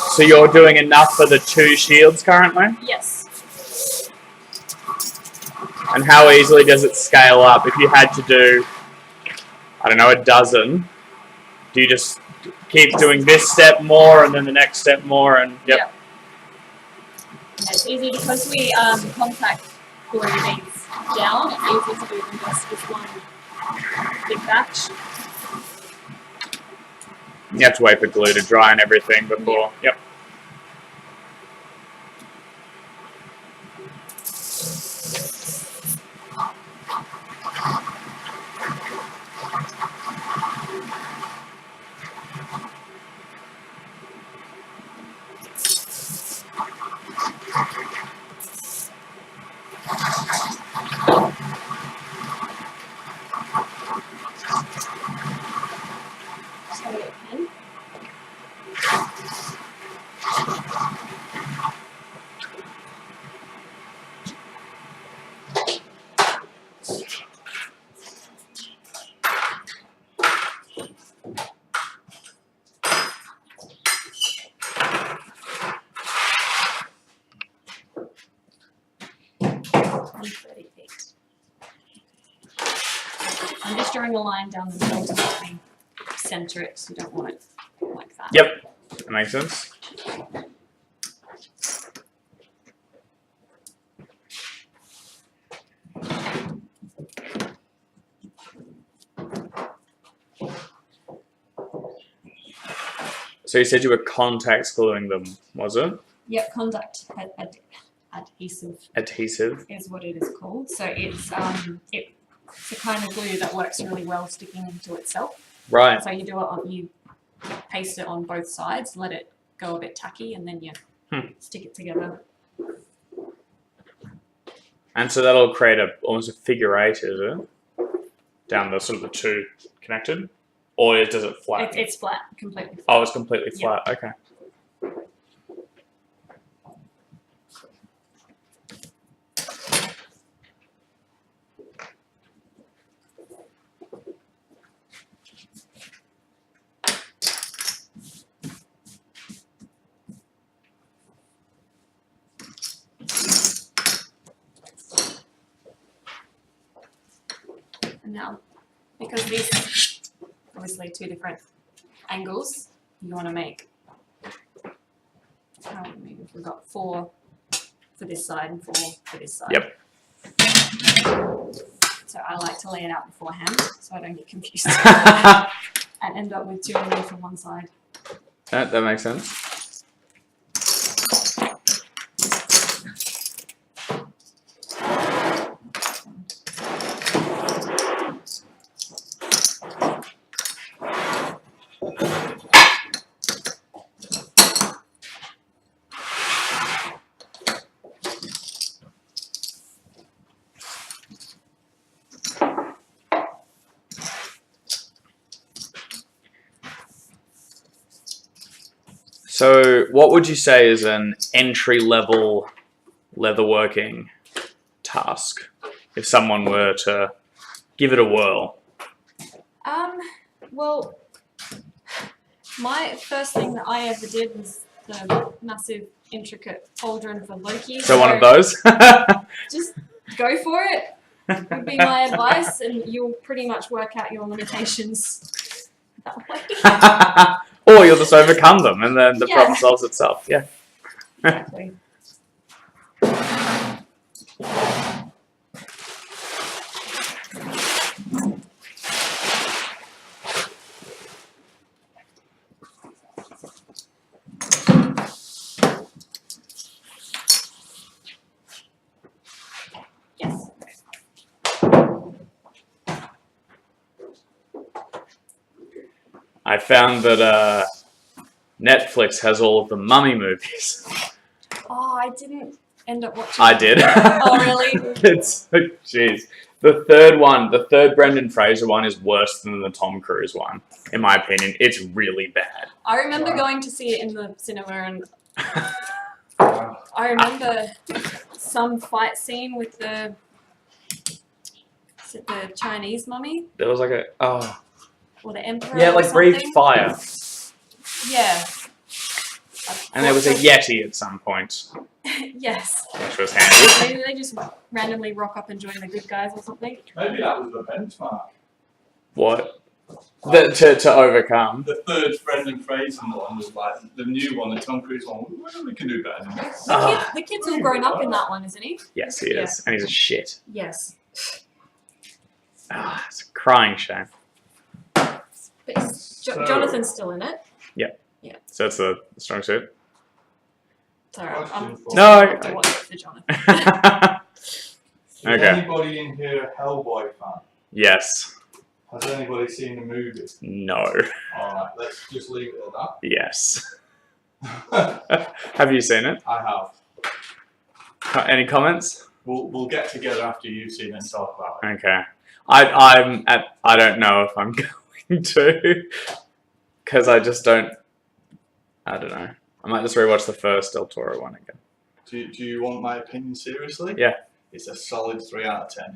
So you're doing enough for the 2 shields currently? Yes. And how easily does it scale up? If you had to do, I don't know, a dozen, do you just keep doing this step more and then the next step more and yep. Yeah. And it's easy because we contact glue these down. It's easy to do them just with one big batch. You have to wait for glue to dry and everything before. Yep. So we get a pen. And 30 feet. I'm just drawing a line down the middle to help me center it, so you don't want it like that. Yep. That makes sense. So you said you were contact gluing them, was it? Yep, adhesive Adhesive. is what it is called. So it's it's a kind of glue that works really well sticking into itself. Right. So you do it on, you paste it on both sides, let it go a bit tacky, and then you stick it together. And so that'll create almost a figure 8, is it? Down the sort of the 2 connected? Or does it flat? It's flat, completely flat. Oh, it's completely flat. Okay. And now, because these obviously 2 different angles, you want to make, maybe we've got 4 for this side and 4 for this side. Yep. So I like to lay it out beforehand so I don't get confused that and end up with 2 angles from one side. that makes sense. So, what would you say is an entry-level leatherworking task if someone were to give it a whirl? Well, my first thing that I ever did was the massive, intricate pauldron for Loki. So one of those? Just go for it. Would be my advice, and you'll pretty much work out your limitations that way. Or you'll just overcome them and then the problem solves itself. Yeah. Exactly. Yes. I found that Netflix has all of the Mummy movies. Oh, I didn't end up watching. I did. Oh, really? It's jeez. The third Brendan Fraser one is worse than the Tom Cruise one, in my opinion. It's really bad. I remember going to see it in the cinema, and I remember some fight scene with the Chinese mummy There was like or the emperor. yeah, or like breathed something. fire, Yeah. and there was a Yeti at some point, Yes. which was handy. Maybe they just randomly rock up and join the good guys or something. Maybe that was the benchmark. What? To overcome. The third Brendan Fraser one was like the new one, the Tom Cruise one. We can do better than this. The kid's all grown up in that one, isn't he? Yes, he is, and he's a shit. Yes. It's a crying shame. But Jonathan's still in it. So that's the strong suit. Sorry, I'm just No, about to watch it for Jonathan. Is Okay. anybody in here a Hellboy fan? Yes. Has anybody seen the movie? No. Alright, let's just leave it at Yes. that. Have you seen it? I have. Any comments? We'll get together after you've seen it and talk about it. Okay. I don't know if I'm going to, because I just don't. I don't know. I might just rewatch the first Del Toro one again. Do you want my opinion seriously? Yeah. It's a solid 3 out of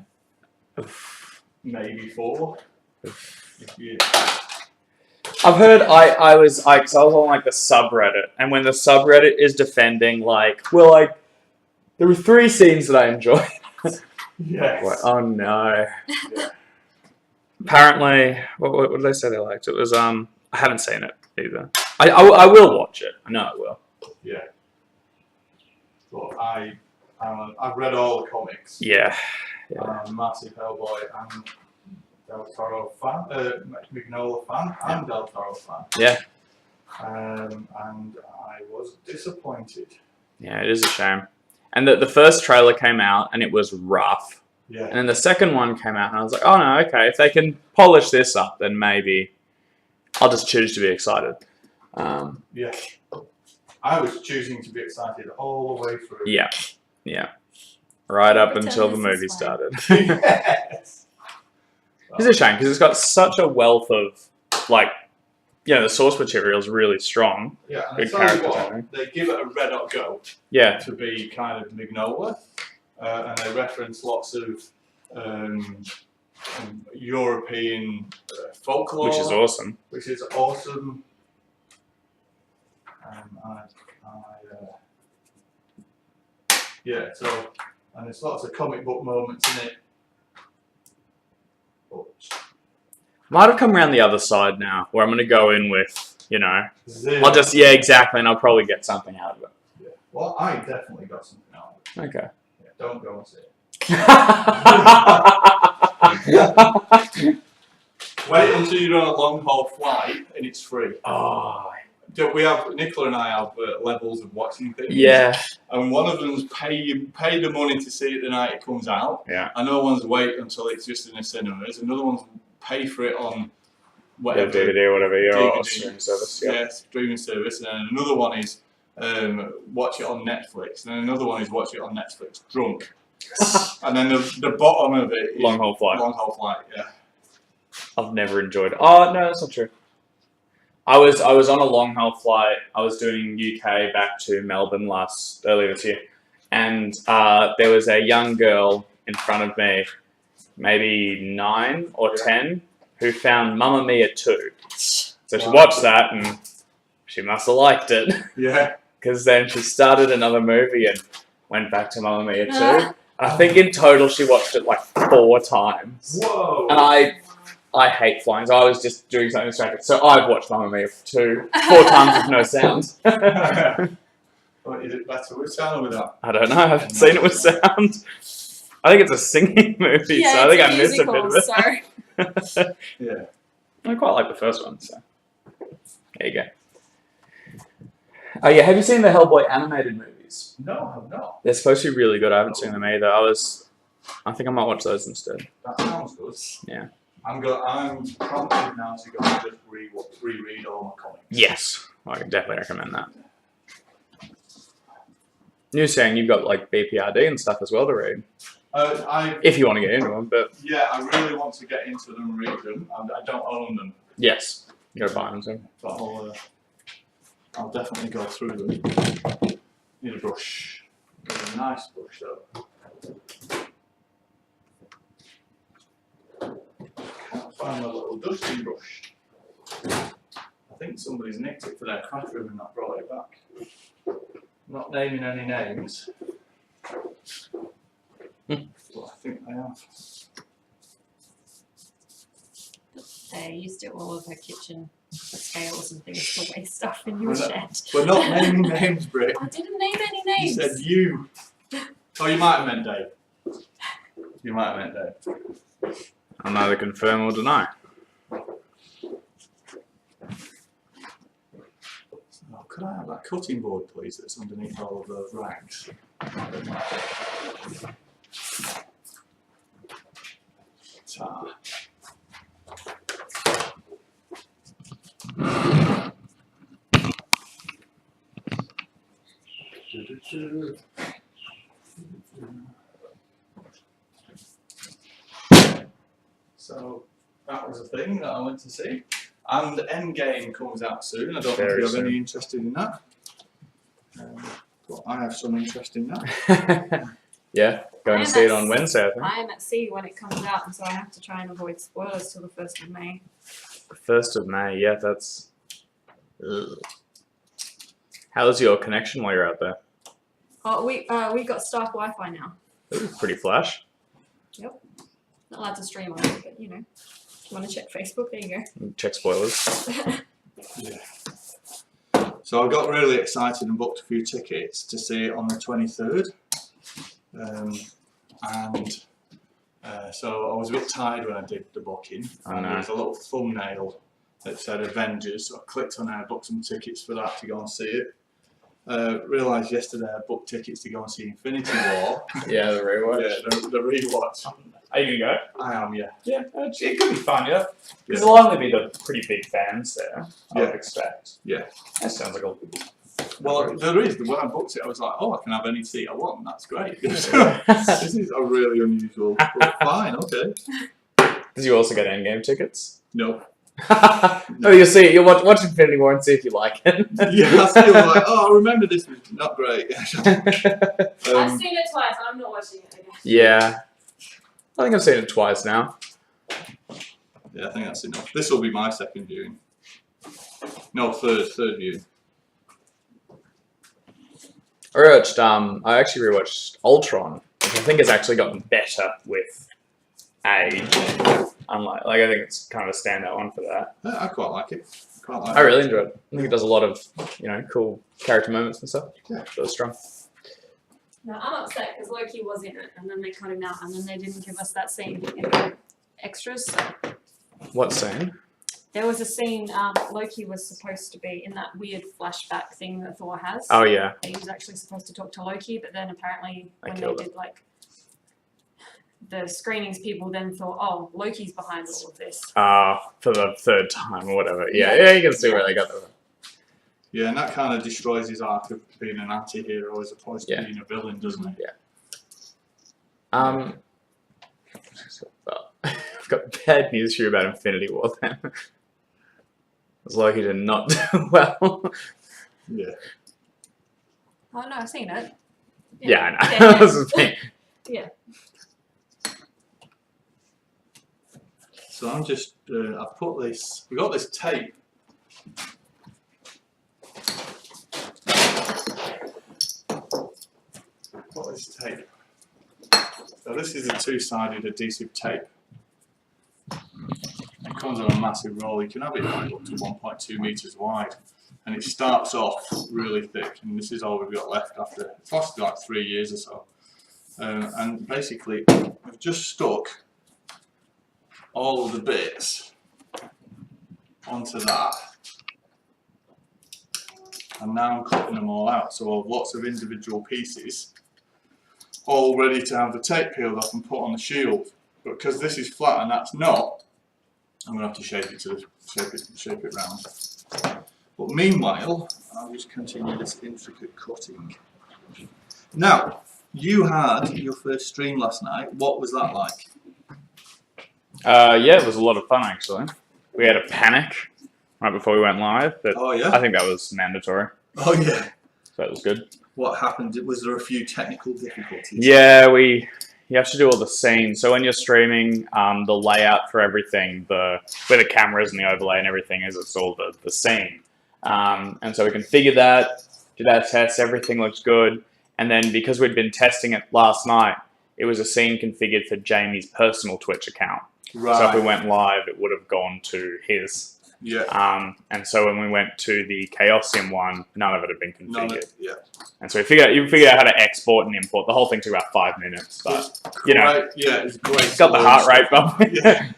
10. Maybe 4. If you... I've heard cause I was on like the subreddit, and when the subreddit is defending there were 3 scenes that I enjoyed. Yes. Like, oh no. Yeah. Apparently, what did they say they liked? It was I haven't seen it either. I will watch it. I know I will. Yeah. But I've read all the comics. Yeah. I'm a massive Hellboy and Del Toro fan, Mignola fan, and Del Toro fan. Yeah. And I was disappointed. Yeah, it is a shame. And the first trailer came out and it was rough. Yeah. And then the second one came out and I was like, oh no, okay, if they can polish this up, then maybe I'll just choose to be excited. Yeah. I was choosing to be excited all the way through. Yeah. Yeah. Right up Pretend until the this movie is fine. started. Yes. It's a shame because it's got such a wealth of, the source material is really strong. Yeah, and Good I tell you character what, design. they give it a red hot go Yeah. to be kind of Mignola, and they reference lots of European folklore, Which is awesome. which is awesome. Yeah, so, and there's lots of comic book moments in it. But Might have come around the other side now, where I'm going to go in with, zero. I'll just, yeah, exactly, and I'll probably get something out of it. Yeah. Well, I definitely got something out of it. Okay. Yeah, don't go and see it. Wait until you're on a long haul flight and it's free. Oh, Nicola and I have levels of watching things. yeah. And one of them's pay the money to see it the night it comes out. Yeah. Another one's wait until it's just in the cinemas. Another one's pay for it on Yeah, whatever. DVD or whatever, yeah, or DVD. streaming service. Yeah. Yeah, streaming service. And then another one is watch it on Netflix. And then another one is watch it on Netflix drunk. And then the bottom of it is Long haul flight. Long haul flight, yeah. I've never enjoyed it. Oh, no, that's not true. I was on a long haul flight. I was doing UK back to Melbourne earlier this year, and there was a young girl in front of me, maybe 9 or 10, who found Mamma Mia 2. So she watched that and she must have liked it. Yeah. Because then she started another movie and went back to Mamma Mia 2. And I think in total she watched it like 4 times. Whoa. And I hate flying, so I was just doing something distracted. So I've watched Mamma Mia 4 times with no sound. What, is it better with sound or without? I don't know, I haven't seen it with sound. I think it's a singing movie, so I think I missed a bit of it. So. Yeah. I quite like the first one, so there you go. Oh yeah, have you seen the Hellboy animated movies? No, I've not. They're supposed to be really good. I haven't seen them either. I think I might watch those instead. That sounds good. Yeah. I'm prompted now to go and just reread all my comics. Yes, I can definitely recommend that. You're saying you've got like BPRD and stuff as well to read. If you want to get into them, but yeah, I really want to get into them and read them, and I don't own them. yes, you gotta buy them soon. But I'll definitely go through them. Need a brush. Need a nice brush though. Can't find my little dusting brush. I think somebody's nicked it for their craft room and not brought it back. I'm not naming any names. But I think they have. They used it all of her kitchen scales and things to weigh stuff in your shed. We're not naming names, Brit. I didn't name any You names. said you. Oh, you might have meant Dave. You might have meant Dave. I'll neither confirm or deny. Oh, could I have that cutting board, please, that's underneath all of those rags? Ta. So that was a thing that I went to see. And Endgame comes out soon. I don't know if you have any interest in that. But I have some interest in that. Yeah, going to see it on Wednesday, I think. I am at sea when it comes out, and so I have to try and avoid spoilers till the 1st of May. The 1st of May, yeah, that's... Ugh. How's your connection while you're out there? Oh, we got staff Wi-Fi now. Ooh, pretty flash. Not allowed to stream on it, but you know, if you want to check Facebook, there you go. Check spoilers. Yeah. So I got really excited and booked a few tickets to see it on the 23rd. So I was a bit tired when I did the booking. And there was a little thumbnail that said Avengers, so I clicked on it, I booked some tickets for that to go and see it. Realised yesterday I booked tickets to go and see Infinity War. Yeah, the rewatch. Yeah, the rewatch. Are you gonna go? I am, yeah. Yeah, it could be fun, yeah. Because there'll only be the pretty big fans there, I would expect. Yeah. That sounds like a... Well, there is. When I booked it, I was like, oh, I can have any seat I want. That's great. This is a really unusual, but fine, okay. Did you also get Endgame tickets? No. No, you'll see it. You'll watch Infinity War and see if you like it. Yeah, I still like, oh, I remember this was not great. I've seen it twice, I'm not watching it again. Yeah. I think I've seen it twice now. Yeah, I think that's enough. This will be my second viewing. No, third viewing. I actually rewatched Ultron, which I think has actually gotten better with age. Unlike, I think it's kind of a standout one for that. Yeah, I quite like it. I really enjoyed it. I think it does a lot of, cool character moments and stuff. Yeah. It was strong. No, I'm upset because Loki was in it, and then they cut him out, and then they didn't give us that scene in the extras. What scene? There was a scene, Loki was supposed to be in that weird flashback thing that Thor has. Oh, yeah. He was actually supposed to talk to Loki, but then apparently when they killed did the screenings, people then thought, oh, Loki's behind all of this. For the third time or whatever. Yeah, you can see where they got that. Yeah, and that kind of destroys his arc of being an anti-hero as opposed to being a villain, doesn't it? Yeah. I've got bad news for you about Infinity War then. was lucky to not do well. Yeah. Oh no, I've seen it. Yeah, I know. Yeah. That's the thing. Yeah. So I'm just, I've put this, we got this tape. What is tape? So this is a two-sided adhesive tape. It comes on a massive roll. You can have it like up to 1.2 meters wide, and it starts off really thick. And this is all we've got left after. It's lasted like 3 years or so. And basically, we've just stuck all of the bits onto that, and now I'm cutting them all out. So I'll have lots of individual pieces, all ready to have the tape peeled off and put on the shield. But because this is flat and that's not, I'm going to have to shape it round. But meanwhile, I'll just continue this intricate cutting. Now, you had your first stream last night. What was that like? Yeah, it was a lot of fun actually. We had a panic right before we went live, but Oh yeah? I think that was mandatory, Oh yeah. so that was good. What happened? Was there a few technical difficulties? Yeah, you have to do all the scenes. So when you're streaming, the layout for everything, where the cameras and the overlay and everything is, it's all the scene. And so we configured that, did our tests, everything looks good. And then because we'd been testing it last night, it was a scene configured for Jamie's personal Twitch account. Right. So if we went live, it would have gone to his. Yeah. And so when we went to the Chaosium one, none of it had been configured. Yeah. And so you figured out how to export and import. The whole thing took about 5 minutes, but you know, Right. Yeah, it's great. it's got the heart rate bumping. Yeah.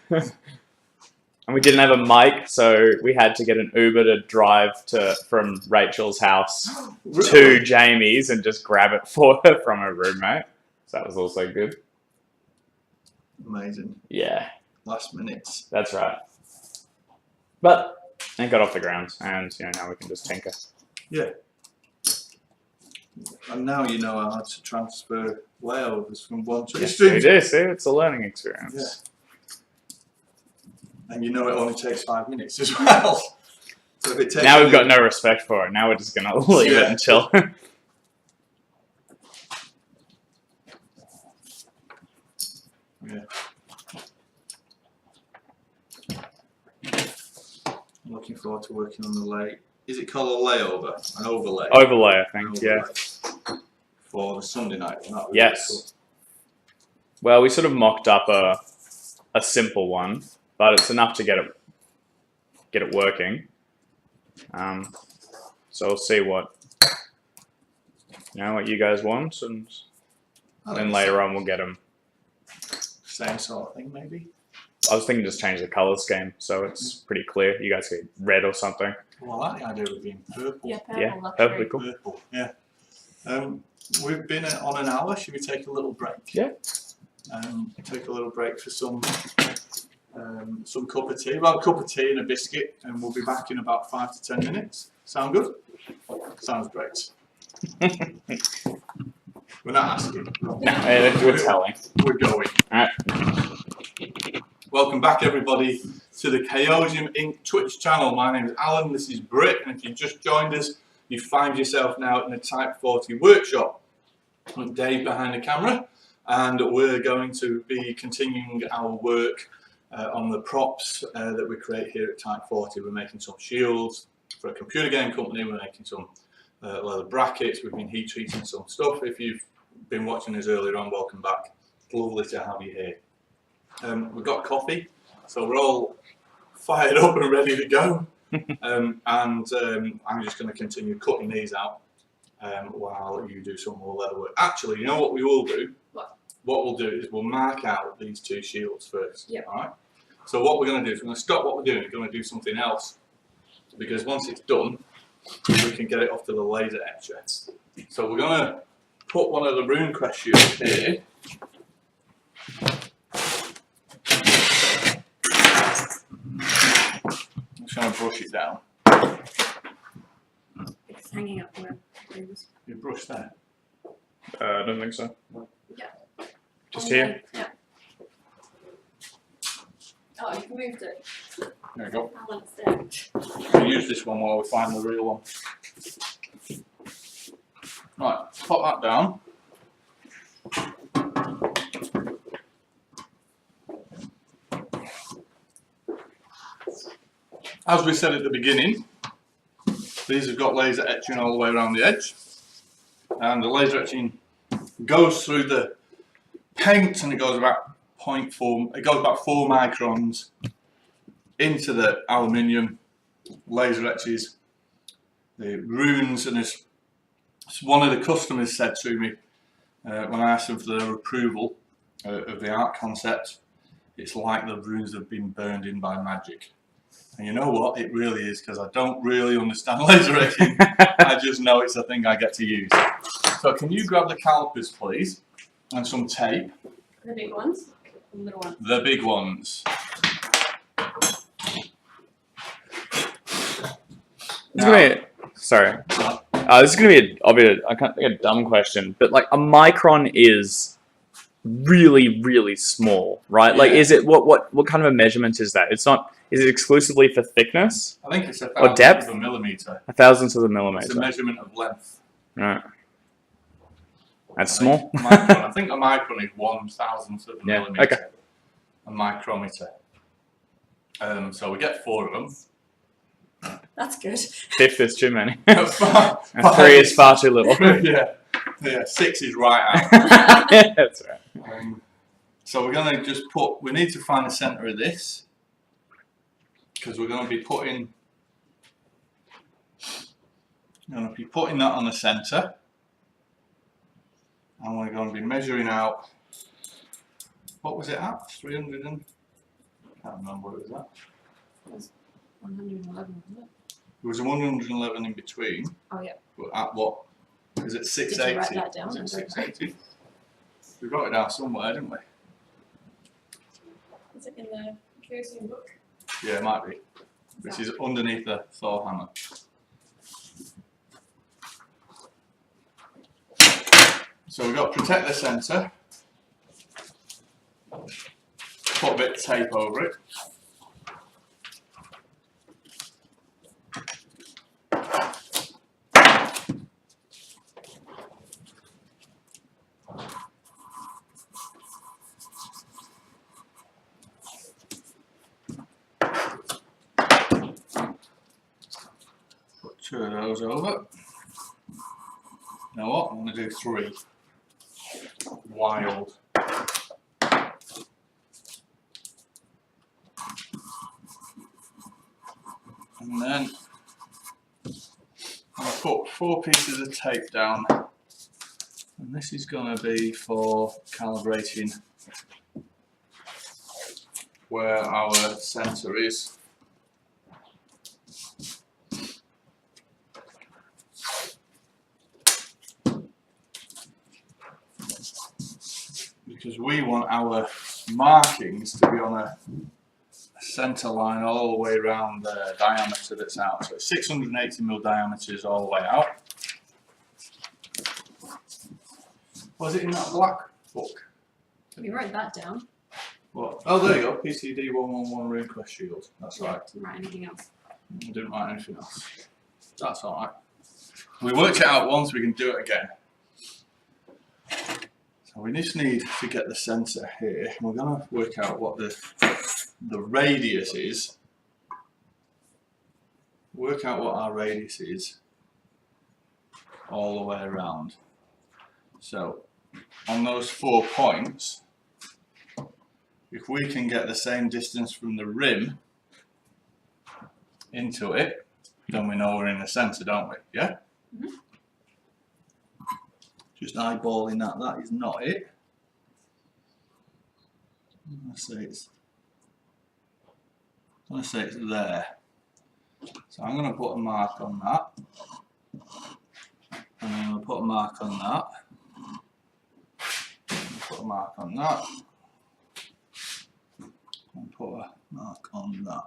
And we didn't have a mic, so we had to get an Uber to drive from Rachel's house to Jamie's and just grab it for her from her roommate. So that was also good. Amazing. Yeah, Last minutes. that's right. But it got off the ground, and now we can just tinker. Yeah. And now you know how to transfer layovers from one to the Yes, stream. we do. See, it's a learning experience. Yeah. And you know it only takes 5 minutes as well. So if it takes Now we've got no respect for it. Now we're just gonna leave it Yeah. until. Yeah. I'm looking forward to working on the lay. Is it called a layover? An overlay? Overlay, I think. An Yeah. overlay for the Sunday night. That would be Yes. Well, we sort of mocked up a simple one, but it's enough to get it working. So we'll see what you guys want, and cool. then later on we'll get them. Same sort of thing, maybe. I was thinking just change the color scheme so it's pretty clear. You guys get red or something. Well, I like the idea of being purple. Yeah, purple, Yeah, luxury. perfectly cool. Purple, yeah. We've been on an hour. Should we take a little break? Yeah. Take a little break for some cup of tea. Well, a cup of tea and a biscuit, and we'll be back in about 5 to 10 minutes. Sound good? Sounds great. We're not asking. No, we're telling. We're going. Alright. Welcome back, everybody, to the Chaosium Inc. Twitch channel. My name is Alan, this is Brit, and if you just joined us, you find yourself now in the Type 40 workshop. I'm Dave behind the camera, and we're going to be continuing our work on the props that we create here at Type 40. We're making some shields for a computer game company, we're making some leather brackets, we've been heat treating some stuff. If you've been watching us earlier on, welcome back. It's lovely to have you here. We've got coffee, so we're all fired up and ready to go. I'm just going to continue cutting these out while you do some more leather work. Actually, you know what we will do? What? What we'll do is we'll mark out these two shields first. Yep. All right. So what we're going to do is we're going to stop what we're doing. We're going to do something else, because once it's done, we can get it off to the laser etcher. So we're going to put one of the RuneQuest shields here. I'm just going to brush it down. It's hanging up where things. You brush there. I don't think so. Yeah. Just here? Yeah. Oh, you've moved it. There you go. Alan's there. We'll use this one while we find the real one. Right, pop that down. As we said at the beginning, these have got laser etching all the way around the edge, and the laser etching goes through the paint, and it goes about 0.4. It goes about 4 microns into the aluminium. Laser etches the runes, and as one of the customers said to me when I asked them for their approval of the art concept, it's like the runes have been burned in by magic. And you know what? It really is, because I don't really understand laser etching. I just know it's a thing I get to use. So can you grab the calipers, please, and some tape? The big ones? The little ones? The big ones. Sorry. This is going to be I can't think a dumb question, but like a micron is really, really small, right? Like, Yeah. is it what kind of a measurement is that? It's not. Is it exclusively for thickness? I think it's a Or depth? 1,000th of a millimetre. 1,000th of a It's a millimeter. measurement of length. Right. That's I think small. Micron, I think a micron is 1,000th of a Yeah, millimetre. okay. A micrometer. So we get 4 of them. That's good. 5th is too many. Five- And 3 is far too little. yeah, 6 is right out. That's right. So we're going to just we need to find the centre of this, because we're going to be putting that on the centre, and we're going to be measuring out, what was it at? 300 and, I can't remember what it was at. 111, wasn't it? There was a 111 in between. Oh, yeah. But at what? Is it 680? Did you write that down? Is it I don't know. 680? We got it down somewhere, didn't we? Is it in the Chaosium book? Yeah, it might be. Which is underneath the Thor hammer. So we've got to protect the centre. Put a bit of tape over it. Put 2 of those over. You know what? I'm going to do 3. Wild. And then I'll put 4 pieces of tape down, and this is going to be for calibrating where our centre is. Because we want our markings to be on a centre line all the way around the diameter that's out. So 680mm diameter is all the way out. Was it in that black book? You wrote that down. What? Oh, there you go. PCD 111 RuneQuest shield. That's right. Didn't write anything else. I didn't write anything else. That's alright. We worked it out once, we can do it again. So we just need to get the centre here. We're going to work out what the radius is. Work out what our radius is all the way around. So on those 4 points, if we can get the same distance from the rim into it, then we know we're in the centre, don't we? Yeah? Mm-hmm. Just eyeballing that is not it. Let's say it's there. So I'm going to put a mark on that. And I'm going to put a mark on that. Put a mark on that. And put a mark on that.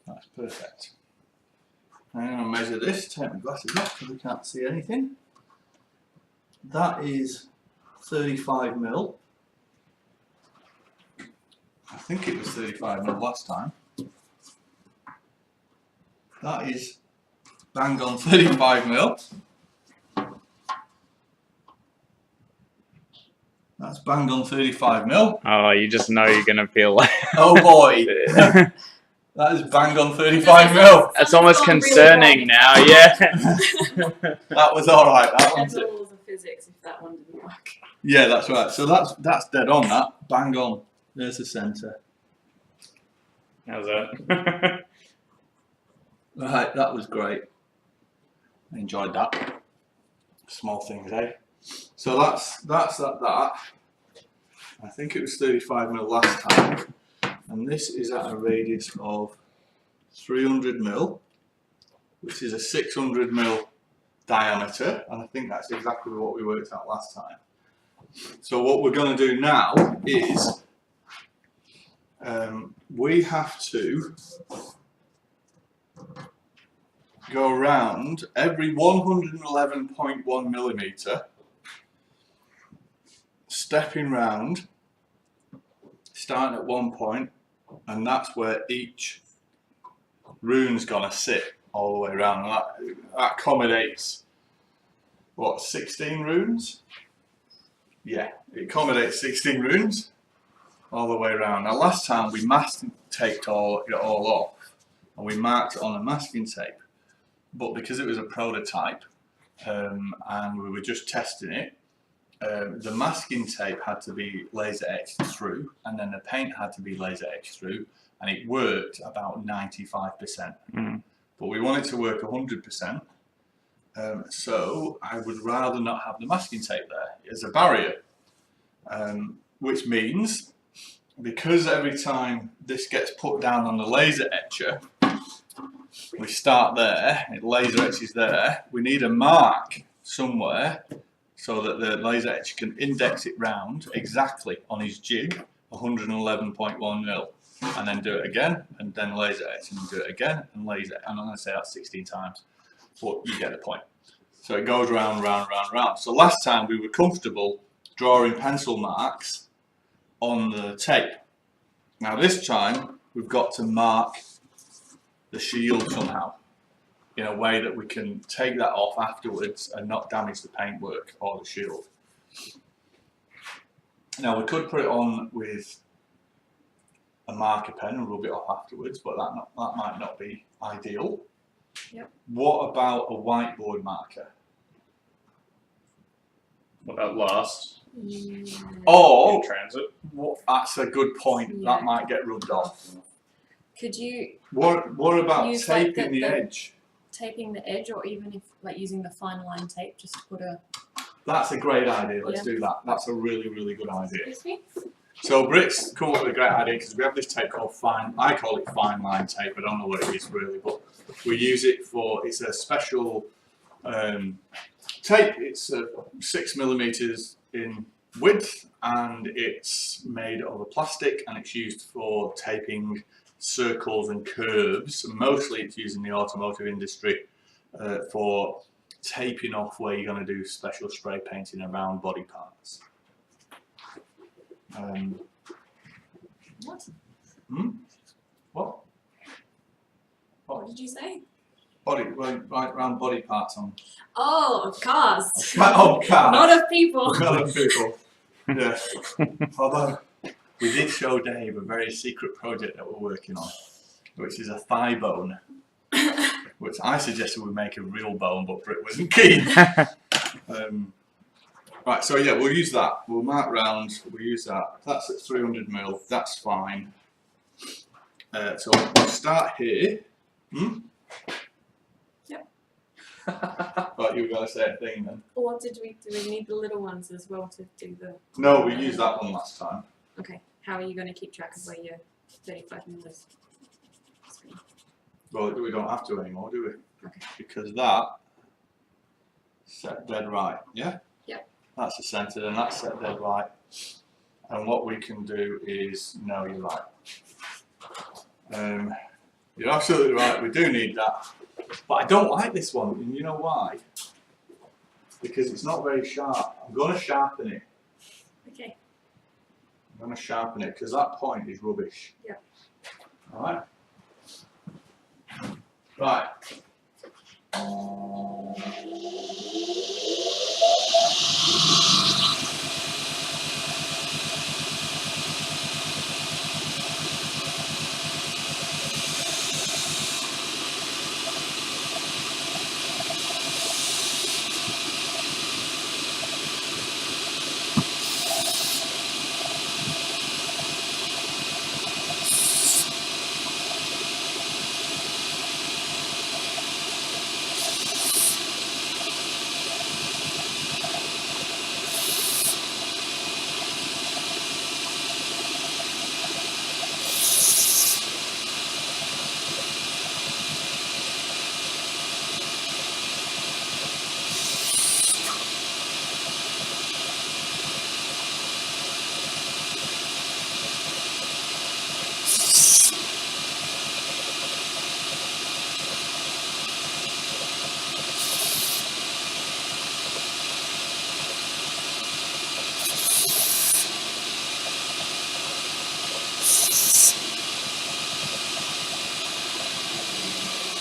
That's perfect. I'm going to measure this, take my glasses off because I can't see anything. That is 35mm. think it was 35mm last time. That is bang on 35mm. That's bang on 35mm. Oh, you just know you're gonna feel like. Oh boy. That is bang on 35mm. It's almost gone really concerning wrong. now, yeah. That was alright. That And one's the it. rules of physics if that one didn't work. Yeah, that's right. So that's dead on. That bang on. There's the centre. How's that? Right, that was great. I enjoyed that. Small things, eh? So that's that. I think it was 35mm last time, and this is at a radius of 300mm, which is a 600mm diameter, and I think that's exactly what we worked out last time. So what we're going to do now is we have to go around every 111.1mm, stepping round, starting at one point, and that's where each rune's gonna sit all the way around. And that accommodates what, 16 runes? Yeah, it accommodates 16 runes all the way around. Now last time we masking taped it all off, and we marked it on a masking tape. But because it was a prototype and we were just testing it, the masking tape had to be laser etched through, and then the paint had to be laser etched through, and it worked about 95%. But we want it to work 100%, so I would rather not have the masking tape there as a barrier, which means because every time this gets put down on the laser etcher, we start there, it laser etches there, we need a mark somewhere so that the laser etcher can index it round exactly on his jig, 111.1mm, and then do it again, and then laser etch, and do it again, and laser, and I'm going to say that 16 times, but you get the point. So it goes round, round, round, round. So last time we were comfortable drawing pencil marks on the tape. Now this time we've got to mark the shield somehow, in a way that we can take that off afterwards and not damage the paintwork or the shield. Now we could put it on with a marker pen and rub it off afterwards, but that might not be ideal. Yep. What about a whiteboard marker? What about last? Or, In transit? that's a good point, Yeah. that might get rubbed off. Could you What about use, like, taping the edge? taping the edge, or even if like using the fine line tape, just to put a. That's a great idea, let's Yeah. do that. That's a really, really good idea. Excuse me? So Brit's come up with a great idea because we have this tape called I call it fine line tape, I don't know what it is really, but we use it for, it's a special tape, it's 6mm in width, and it's made of a plastic, and it's used for taping circles and curves. Mostly it's used in the automotive industry for taping off where you're going to do special spray painting around body parts. What? What? What did you say? Body, right around body parts on. Oh, of cars. Oh, cars. Not of people. Not of people. Yeah. Although we did show Dave a very secret project that we're working on, which is a thigh bone, which I suggested we make a real bone, but Brit wasn't keen. Right, so yeah, we'll use that. We'll mark round, we'll use that. That's at 300mm, that's fine. So we'll start here. Yep. Right, you were going to say a thing then. Or do we need the little ones as well to do the? No, we used that one last time. Okay. How are you going to keep track of where your 35mm is? Well, we don't have to anymore, do we? Okay. Because that set dead right, yeah? Yep. That's the centre, and that's set dead right. And what we can do is, no, you're right. You're absolutely right, we do need that. But I don't like this one, and you know why? Because it's not very sharp. I'm going to sharpen it. Okay. going to sharpen it because that point is rubbish. Yeah. Alright. Right.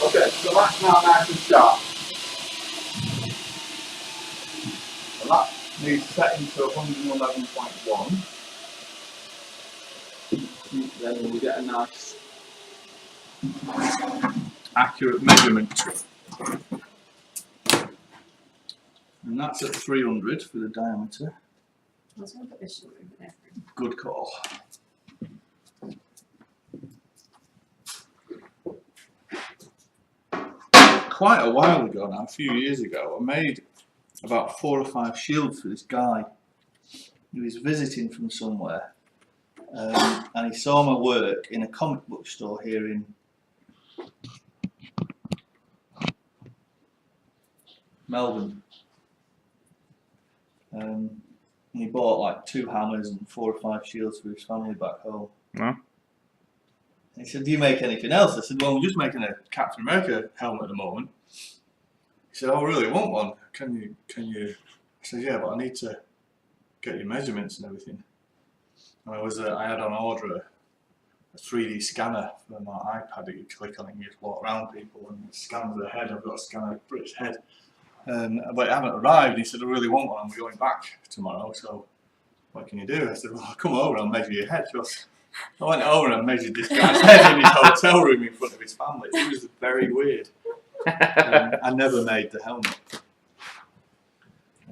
Okay, so that's now nice and sharp. So that needs setting to 111.1. Then we'll get a nice accurate measurement. And that's at 300 for the diameter. I was going to put this over there. Good call. Quite a while ago now, a few years ago, I made about 4 or 5 shields for this guy. He was visiting from somewhere, and he saw my work in a comic book store here in Melbourne. And he bought like 2 hammers and 4 or 5 shields for his family back home. Huh? He said, "Do you make anything else?" I said, "Well, we're just making a Captain America helmet at the moment." He said, "Oh, I really want one. Can you? I said, "Yeah, but I need to get your measurements and everything." And I had on order a 3D scanner for my iPad that you click on it and you just walk around people and it scans their head. I've got a scanner of Brit's head. But it hadn't arrived. He said, "I really want one and we're going back tomorrow, so what can you do?" I said, "Well, I'll come over and I'll measure your head." So I went over and measured this guy's head in his hotel room in front of his family. It was very weird. I never made the helmet.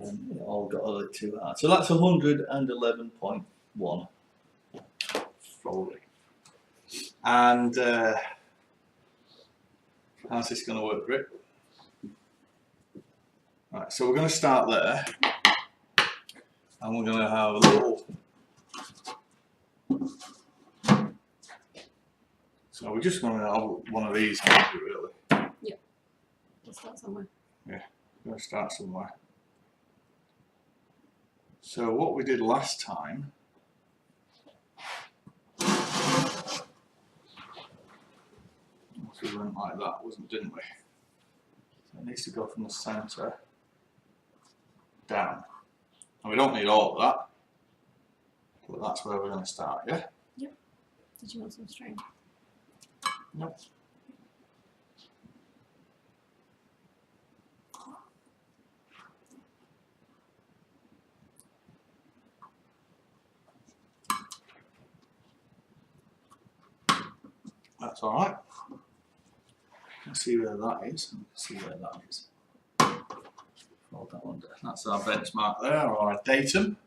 It all got a little too hard. So that's 111.1. Probably. And how's this going to work, Brit? Right, so we're going to start there. And we're going to have a little. So we're just going to have one of these, really. Let's start somewhere. Yeah, we're going to start somewhere. So what we did last time. We went like that, didn't we? So it needs to go from the centre down. And we don't need all of that. But that's where we're going to start, yeah? Yep. Did you want some string? Nope. That's alright. Let's see where that is. Let's see where that is. Hold that one down. That's our benchmark there, or our datum.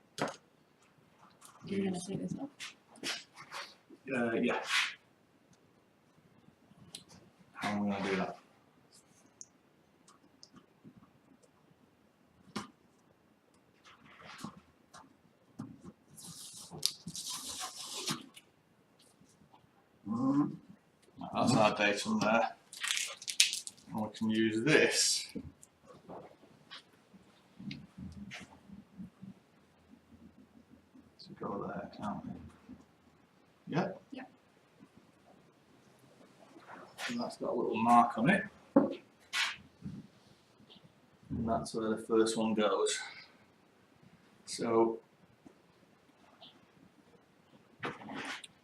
You're going to take this off? Yeah. How am I going to do that? That's our datum there. And we can use this to go there, can't we? Yeah? Yep. And that's got a little mark on it. And that's where the first one goes. So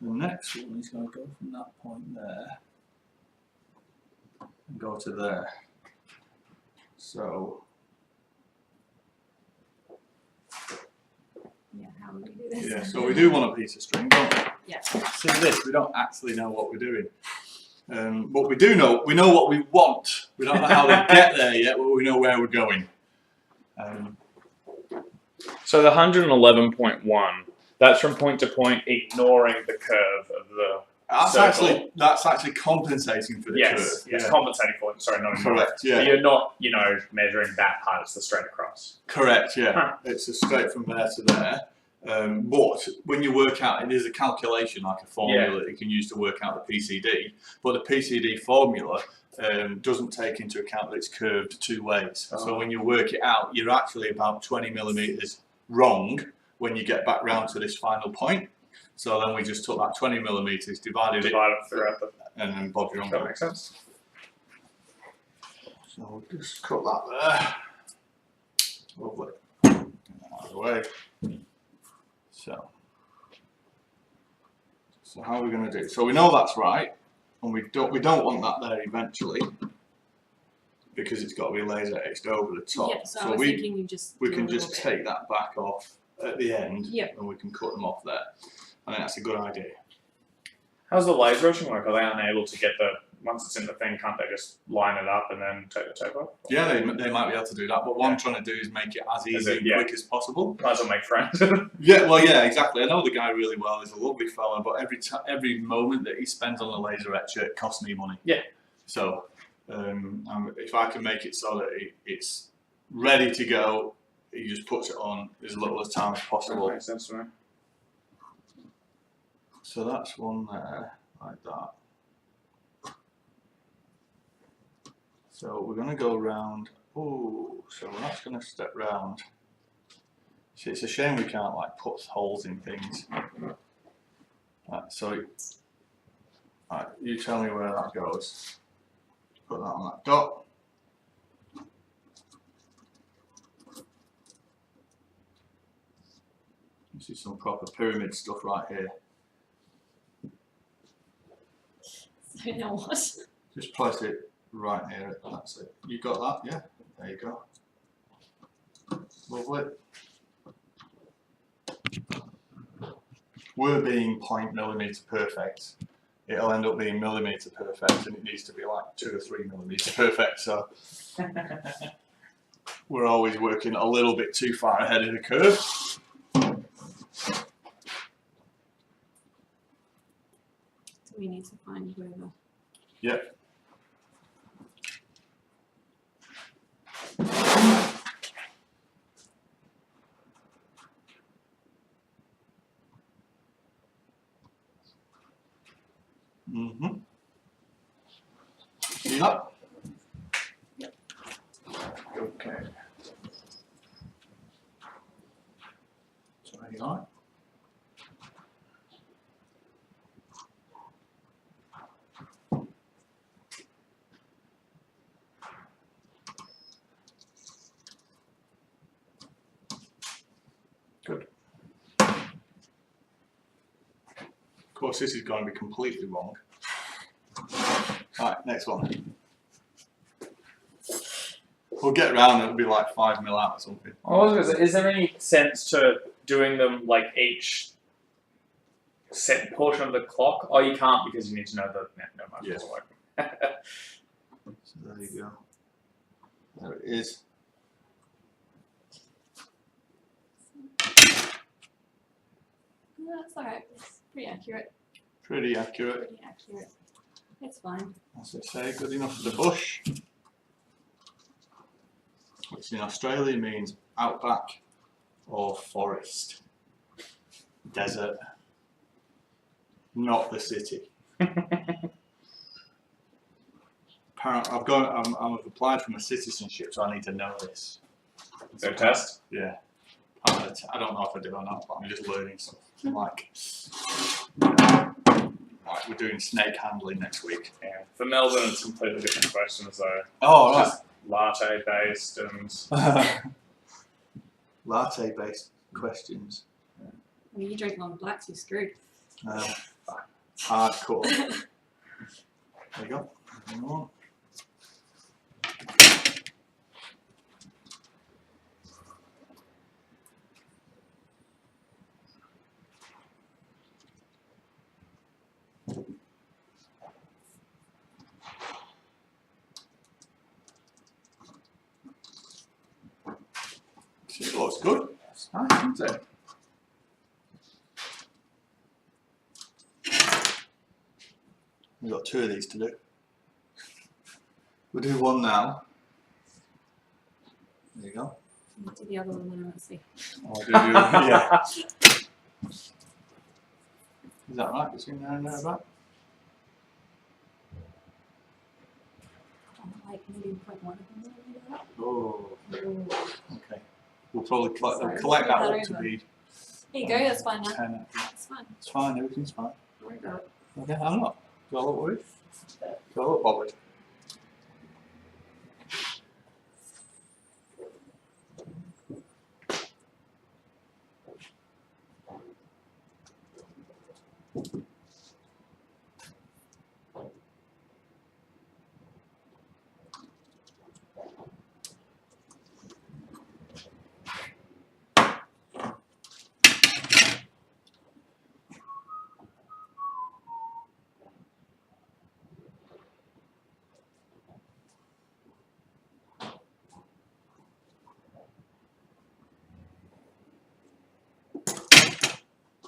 The next one is going to go from that point there and go to there. So Yeah, how would we do this? yeah, so we do want a piece of string, don't we? Yeah. See this, we don't actually know what we're doing. But we do know, we know what we want. We don't know how to get there yet, but we know where we're going. So the 111.1, that's from point to point, ignoring the curve of the That's actually compensating for the curve. yes, Yeah. compensating for it. Sorry, not ignoring. Correct, yeah. But you're not, measuring that part. It's the straight across. Correct, yeah. Huh. It's a straight from there to there. But when you work out, it is a calculation, like a formula that you can use to work out the PCD. But the PCD formula doesn't take into account that it's curved two ways. Oh. So when you work it out, you're actually about 20 millimeters wrong when you get back round to this final point. So then we just took that 20 millimeters, divided it, throughout the. and then bobbed your own. That makes sense. So we'll just cut that there. Lovely. Get that out of the way. So how are we going to do it? So we know that's right, and we don't want that there eventually, because it's got to be laser etched over the top. Yeah, so I was thinking you just we do can a little just bit. take that back off at the end, Yep. and we can cut them off there. I think that's a good idea. How's the laser etching work? Are they unable to get once it's in the thing, can't they just line it up and then take the tape off? Yeah, they might be able to do that, but what I'm trying to do is make it as easy and quick as possible. Might as well make friends. Yeah, well, yeah, exactly. I know the guy really well. He's a lovely fella, but every moment that he spends on the laser etcher, it costs me money. Yeah. So, if I can make it so that it's ready to go, he just puts it on as little as time as possible. That makes sense to me. So that's one there, like that. So we're going to go round. Oh, so that's going to step round. See, it's a shame we can't like put holes in things. So, you tell me where that goes. Put that on that dot. This is some proper pyramid stuff right here. So now what? Just place it right near it. That's it. You got that? Yeah. There you go. Lovely. We're being 0.millimeter perfect. It'll end up being millimeter perfect, and it needs to be like 2 or 3 millimeter perfect. So we're always working a little bit too far ahead of the curve. So we need to find where the. Yep. See that? Yep. Okay. So there you are. Good. Of course, this is going to be completely wrong. Right, next one. We'll get around, it'll be like 5 mil out or something. I was going to say, is there any sense to doing them like each set portion of the clock? Oh, you can't because you need to know the. No, mind. Yes. So there you go. There it is. No, that's alright. It's pretty accurate. Pretty accurate. Pretty accurate. It's fine. As I say, good enough for the bush. Which in Australia means outback or forest. Desert. Not the city. Apparently, I've applied for my citizenship, so I need to know this. So test? Yeah. I don't know if I do or not, but I'm just learning stuff. Like we're doing snake handling next week. Yeah. For Melbourne, it's completely different questions though. Oh, right. Just latte based and. Latte based questions. I mean, you drink long blacks, you're screwed. hardcore. There you go. Another one. It looks good. It's nice, isn't it? We've got 2 of these to do. We'll do one now. There you go. We'll do the other one then, let's see. I'll do the other, yeah. Is that right? Between there and there about? Like maybe point one of them. Oh, Ooh. okay. We'll probably collect, Sorry, collect that flip up that to over. be There you go, that's fine now. 10. That's fine. It's fine, everything's fine. Don't worry about it. Okay, I'm not. Do I look worried? Do I look bothered?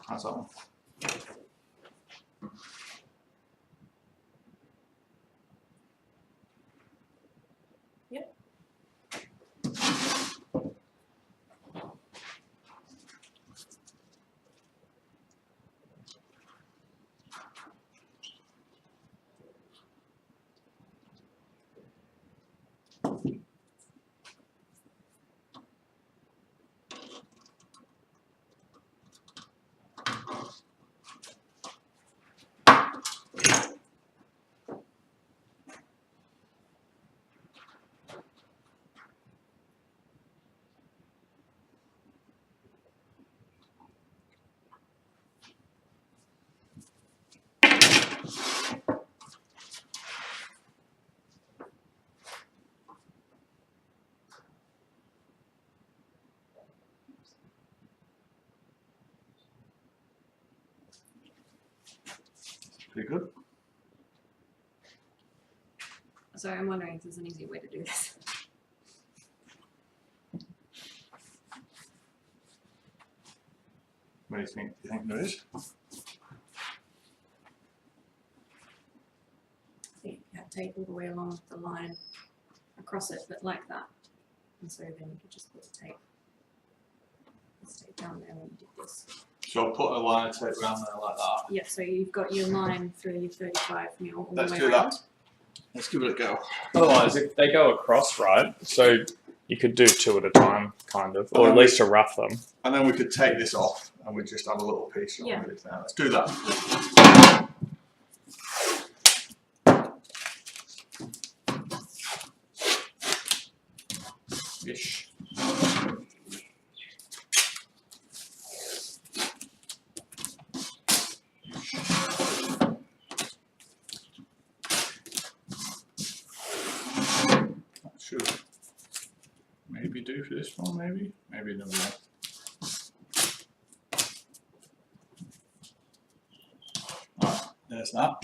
How's that one? Yep. Pretty good. Sorry, I'm wondering if there's an easier way to do this. What do you think? Do you think there is? I think you have tape all the way along the line across it, but like that. And so then you could just put the tape. Let's tape down there when you did this. So I'll put a line of tape around there like that. Yeah, so you've got your line through your 35 mil all Let's the way do around. that. Let's give it a go. Otherwise, if they go across, right? So you could do 2 at a time, kind of, or at least to rough them. And then we could take this off and we just have a little piece Yeah. on it now. Let's do that. Ish. That should maybe do for this one, maybe another one. Right, there's that.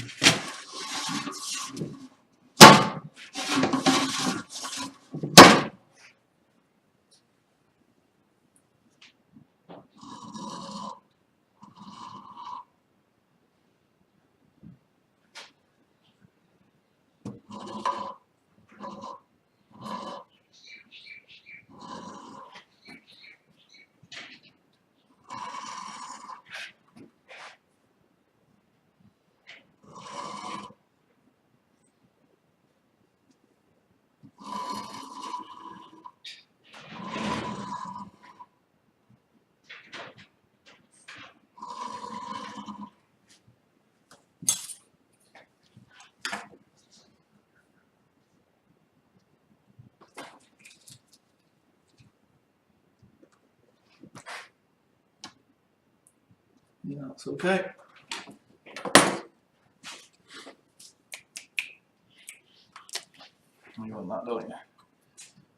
Yeah, that's okay. done that, don't you?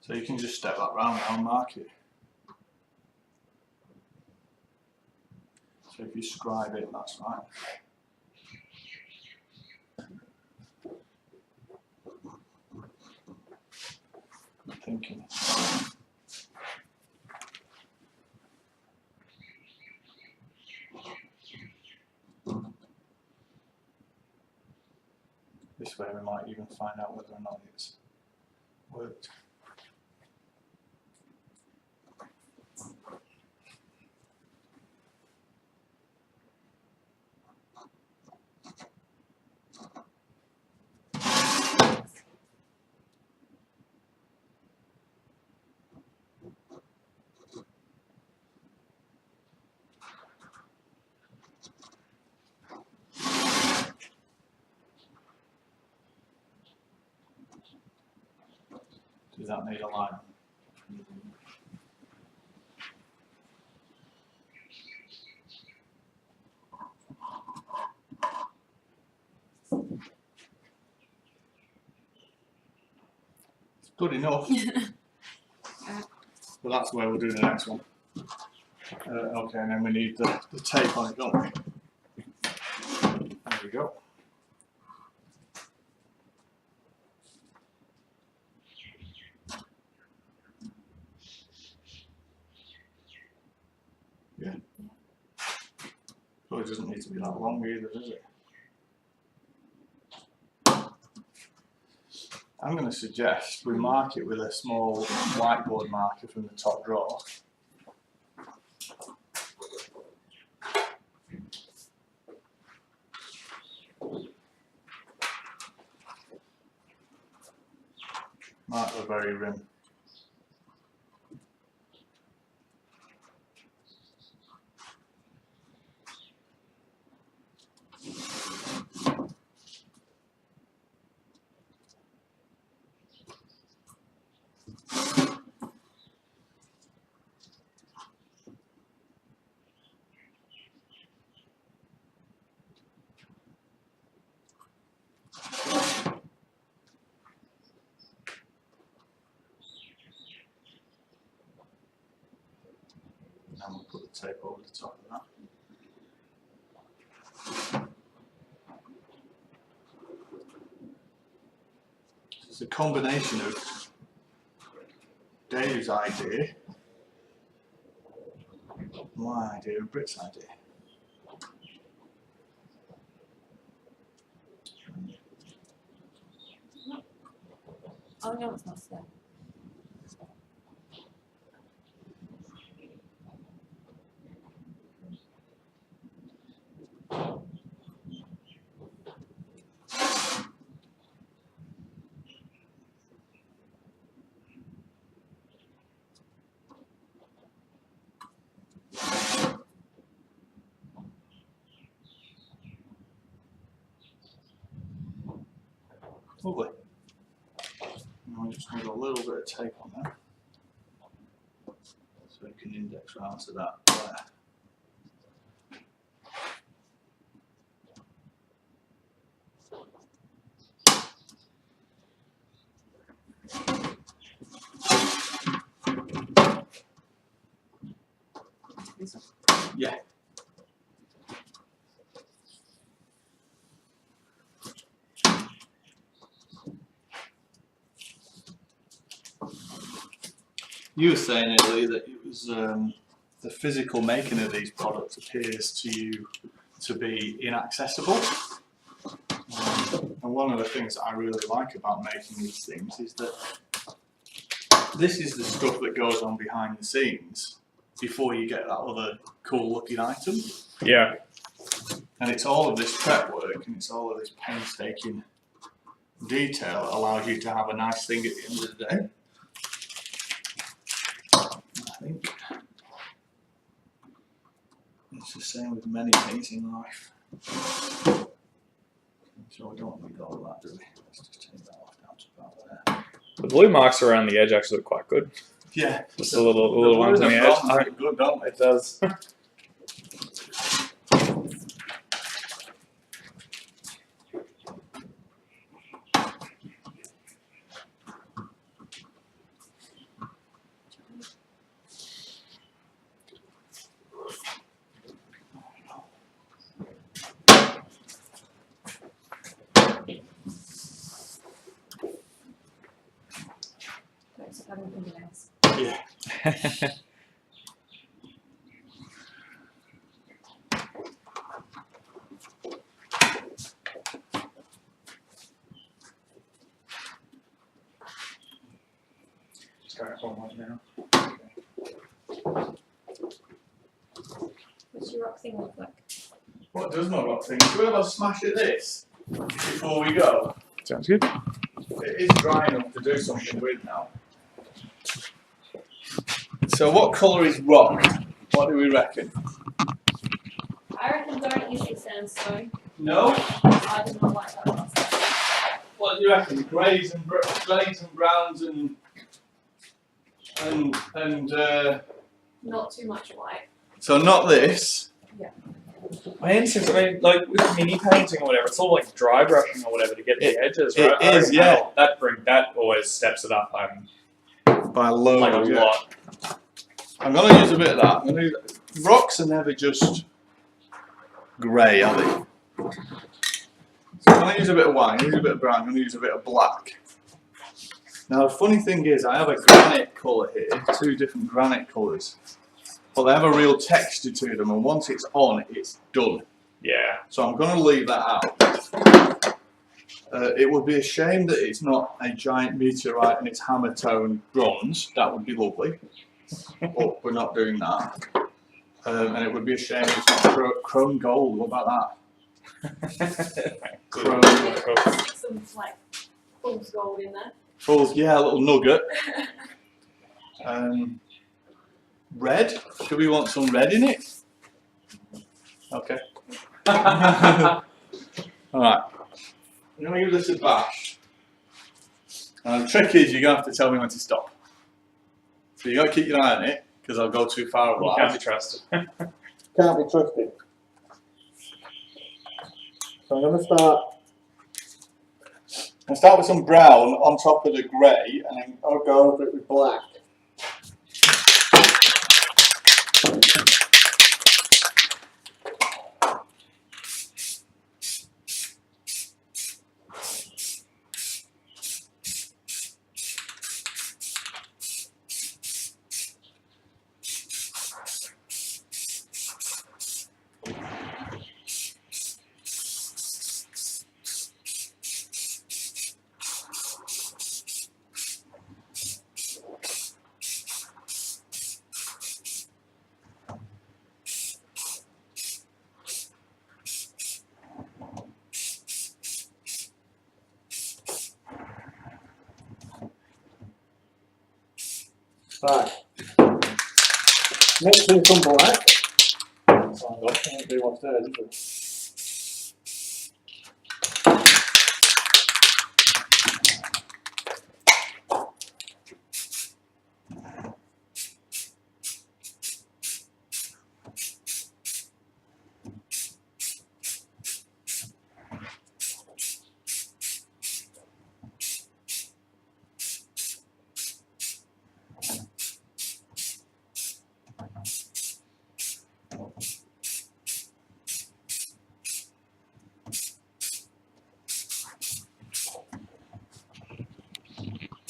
So you can just step that round now and mark it. So if you scribe it, that's right. I'm thinking. This way we might even find out whether or not it's worked. Does that need a line? It's good enough. But that's where we'll do the next one. Okay, and then we need the tape on it, don't we? There we go. Yeah. Probably doesn't need to be that long either, does it? I'm going to suggest we mark it with a small whiteboard marker from the top drawer. Mark the very rim. And we'll put the tape over the top of that. It's a combination of Dave's idea, my idea, and Brit's idea. Oh no, it's not there. Lovely. Now we just need a little bit of tape on there, so you can index round to that there. Yeah. You were saying earlier that it was the physical making of these products appears to you to be inaccessible. And one of the things that I really like about making these things is that this is the stuff that goes on behind the scenes before you get that other cool looking item. Yeah. And it's all of this prep work and it's all of this painstaking detail that allows you to have a nice thing at the end of the day. I think it's the same with many things in life. So we don't need all of that, do we? Let's just take that off down to about there. The blue marks around the edge actually look quite good. Yeah, Just the little ones on the edge. Look good, don't they? It does. Just going for one now. What's your rock thing look like? What does my rock thing? Should we have a smash at this before we go? Sounds good. It is dry enough to do something with now. So what colour is rock? What do we reckon? I reckon don't use the sandstone. No? I do not like that last time. What do you reckon? Greys and browns and Not too much white. so not this. My instinct, I mean, like with mini painting or whatever, it's all like dry brushing or whatever to get the edges, it right? is, yeah. That always steps it up By low, like a lot. I'm gonna use a bit of that. Rocks are never just grey, are they? So I'm gonna use a bit of white, I'm gonna use a bit of brown, I'm gonna use a bit of black. Now the funny thing is I have a granite colour here, two different granite colours. But they have a real texture to them, and once it's on, it's done. Yeah. So I'm going to leave that out. It would be a shame that it's not a giant meteorite and it's hammer tone bronze. That would be lovely. But we're not doing that. And it would be a shame if it's not chrome gold. What about that? Chrome. Stick some like fool's gold in there. Falls, yeah, a little nugget. Red? Do we want some red in it? Okay. Alright. I'm going to give this a bash. And the trick is you're going to have to tell me when to stop. So you've got to keep your eye on it, because I'll go too far You otherwise. can't be trusted. Can't be trusted. So I'm going to start. I'll start with some brown on top of the grey, and then I'll go over it with black. Right. Mix in some black. So I'm going to do what's there, isn't it?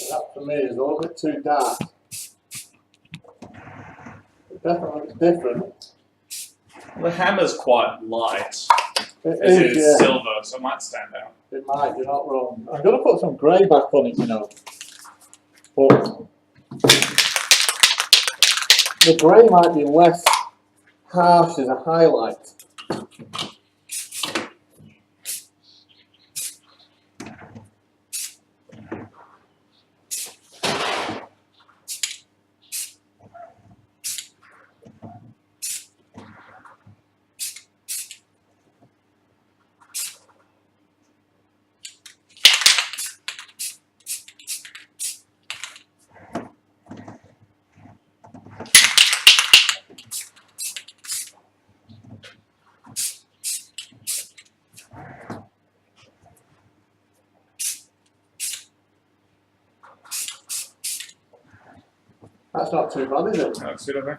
That for me is a little bit too dark. It definitely looks different. The hammer's quite light. It As is, it's yeah. silver, so it might stand out. It might, you're not wrong. I'm going to put some grey back on it, you know. But the grey might be less harsh as a highlight. That's not too bad, is it? That's good, I think.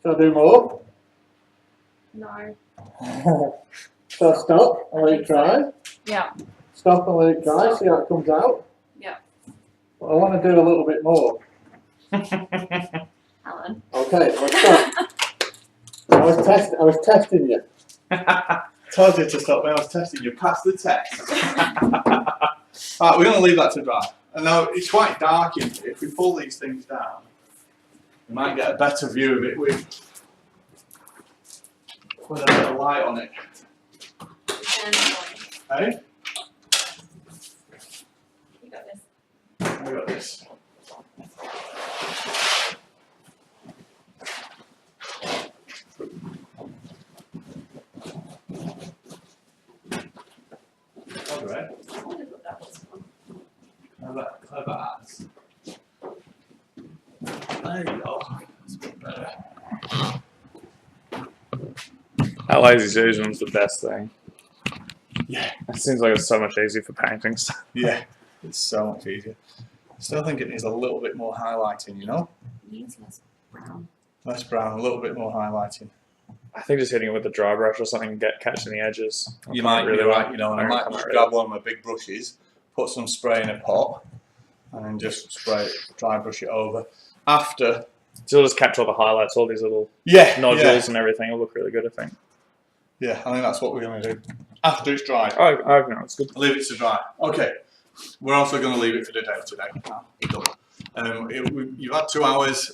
Shall I do more? No. So stop and let it dry. Yeah. Stop and let it dry, see how it comes out. Yeah. But I want to do a little bit more. Alan. Okay, let's start. I was testing you. Told you to stop when I was testing you. Pass the test. Right, we're going to leave that to dry. And now it's quite dark in here. If we pull these things down, we might get a better view of it with a bit of light on it. Hey? You got this. We got this. Alright. I wondered what that was from. Clever ads. There you go. That's a bit better. That lazy Susan one's the best thing. Yeah. It seems like it's so much easier for painting stuff. Yeah. It's so much easier. I still think it needs a little bit more highlighting, you know? It needs less brown. Less brown, a little bit more highlighting. I think just hitting it with a dry brush or something and catching the edges. You might be right, you know, and I might come just out grab one of my big brushes, put some spray in a pot, and then just dry brush it over. After, So it'll just capture all the highlights, all these little yeah, nodules and everything. It'll look really good, I think. yeah, I think that's what we're going to do. After it's dry, I know, it's good. leave it to dry. Okay, we're also going to leave it for the day today. You've had 2 hours.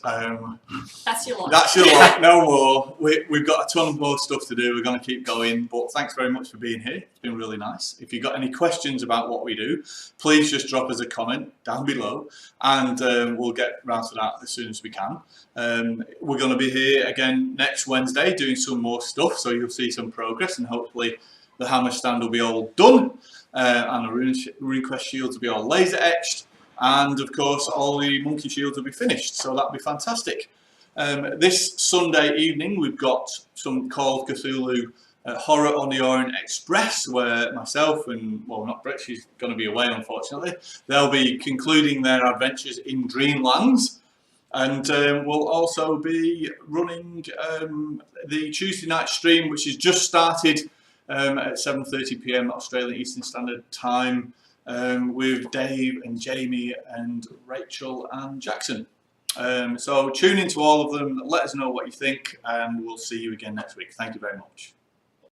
That's your lot. That's your lot, no more. We've got a ton more stuff to do. We're going to keep going, but thanks very much for being here. It's been really nice. If you've got any questions about what we do, please just drop us a comment down below, and we'll get round to that as soon as we can. We're going to be here again next Wednesday doing some more stuff, so you'll see some progress, and hopefully the hammer stand will be all done, and the RuneQuest shields will be all laser etched. And of course, all the monkey shields will be finished, so that'll be fantastic. This Sunday evening, we've got some Call of Cthulhu Horror on the Orient Express, where myself and, well, not Brit, she's going to be away unfortunately, they'll be concluding their adventures in Dreamlands. And we'll also be running the Tuesday night stream, which has just started at 7:30 PM Australian Eastern Standard Time. With Dave and Jamie and Rachel and Jackson. So tune into all of them, let us know what you think, and we'll see you again next week. Thank you very much.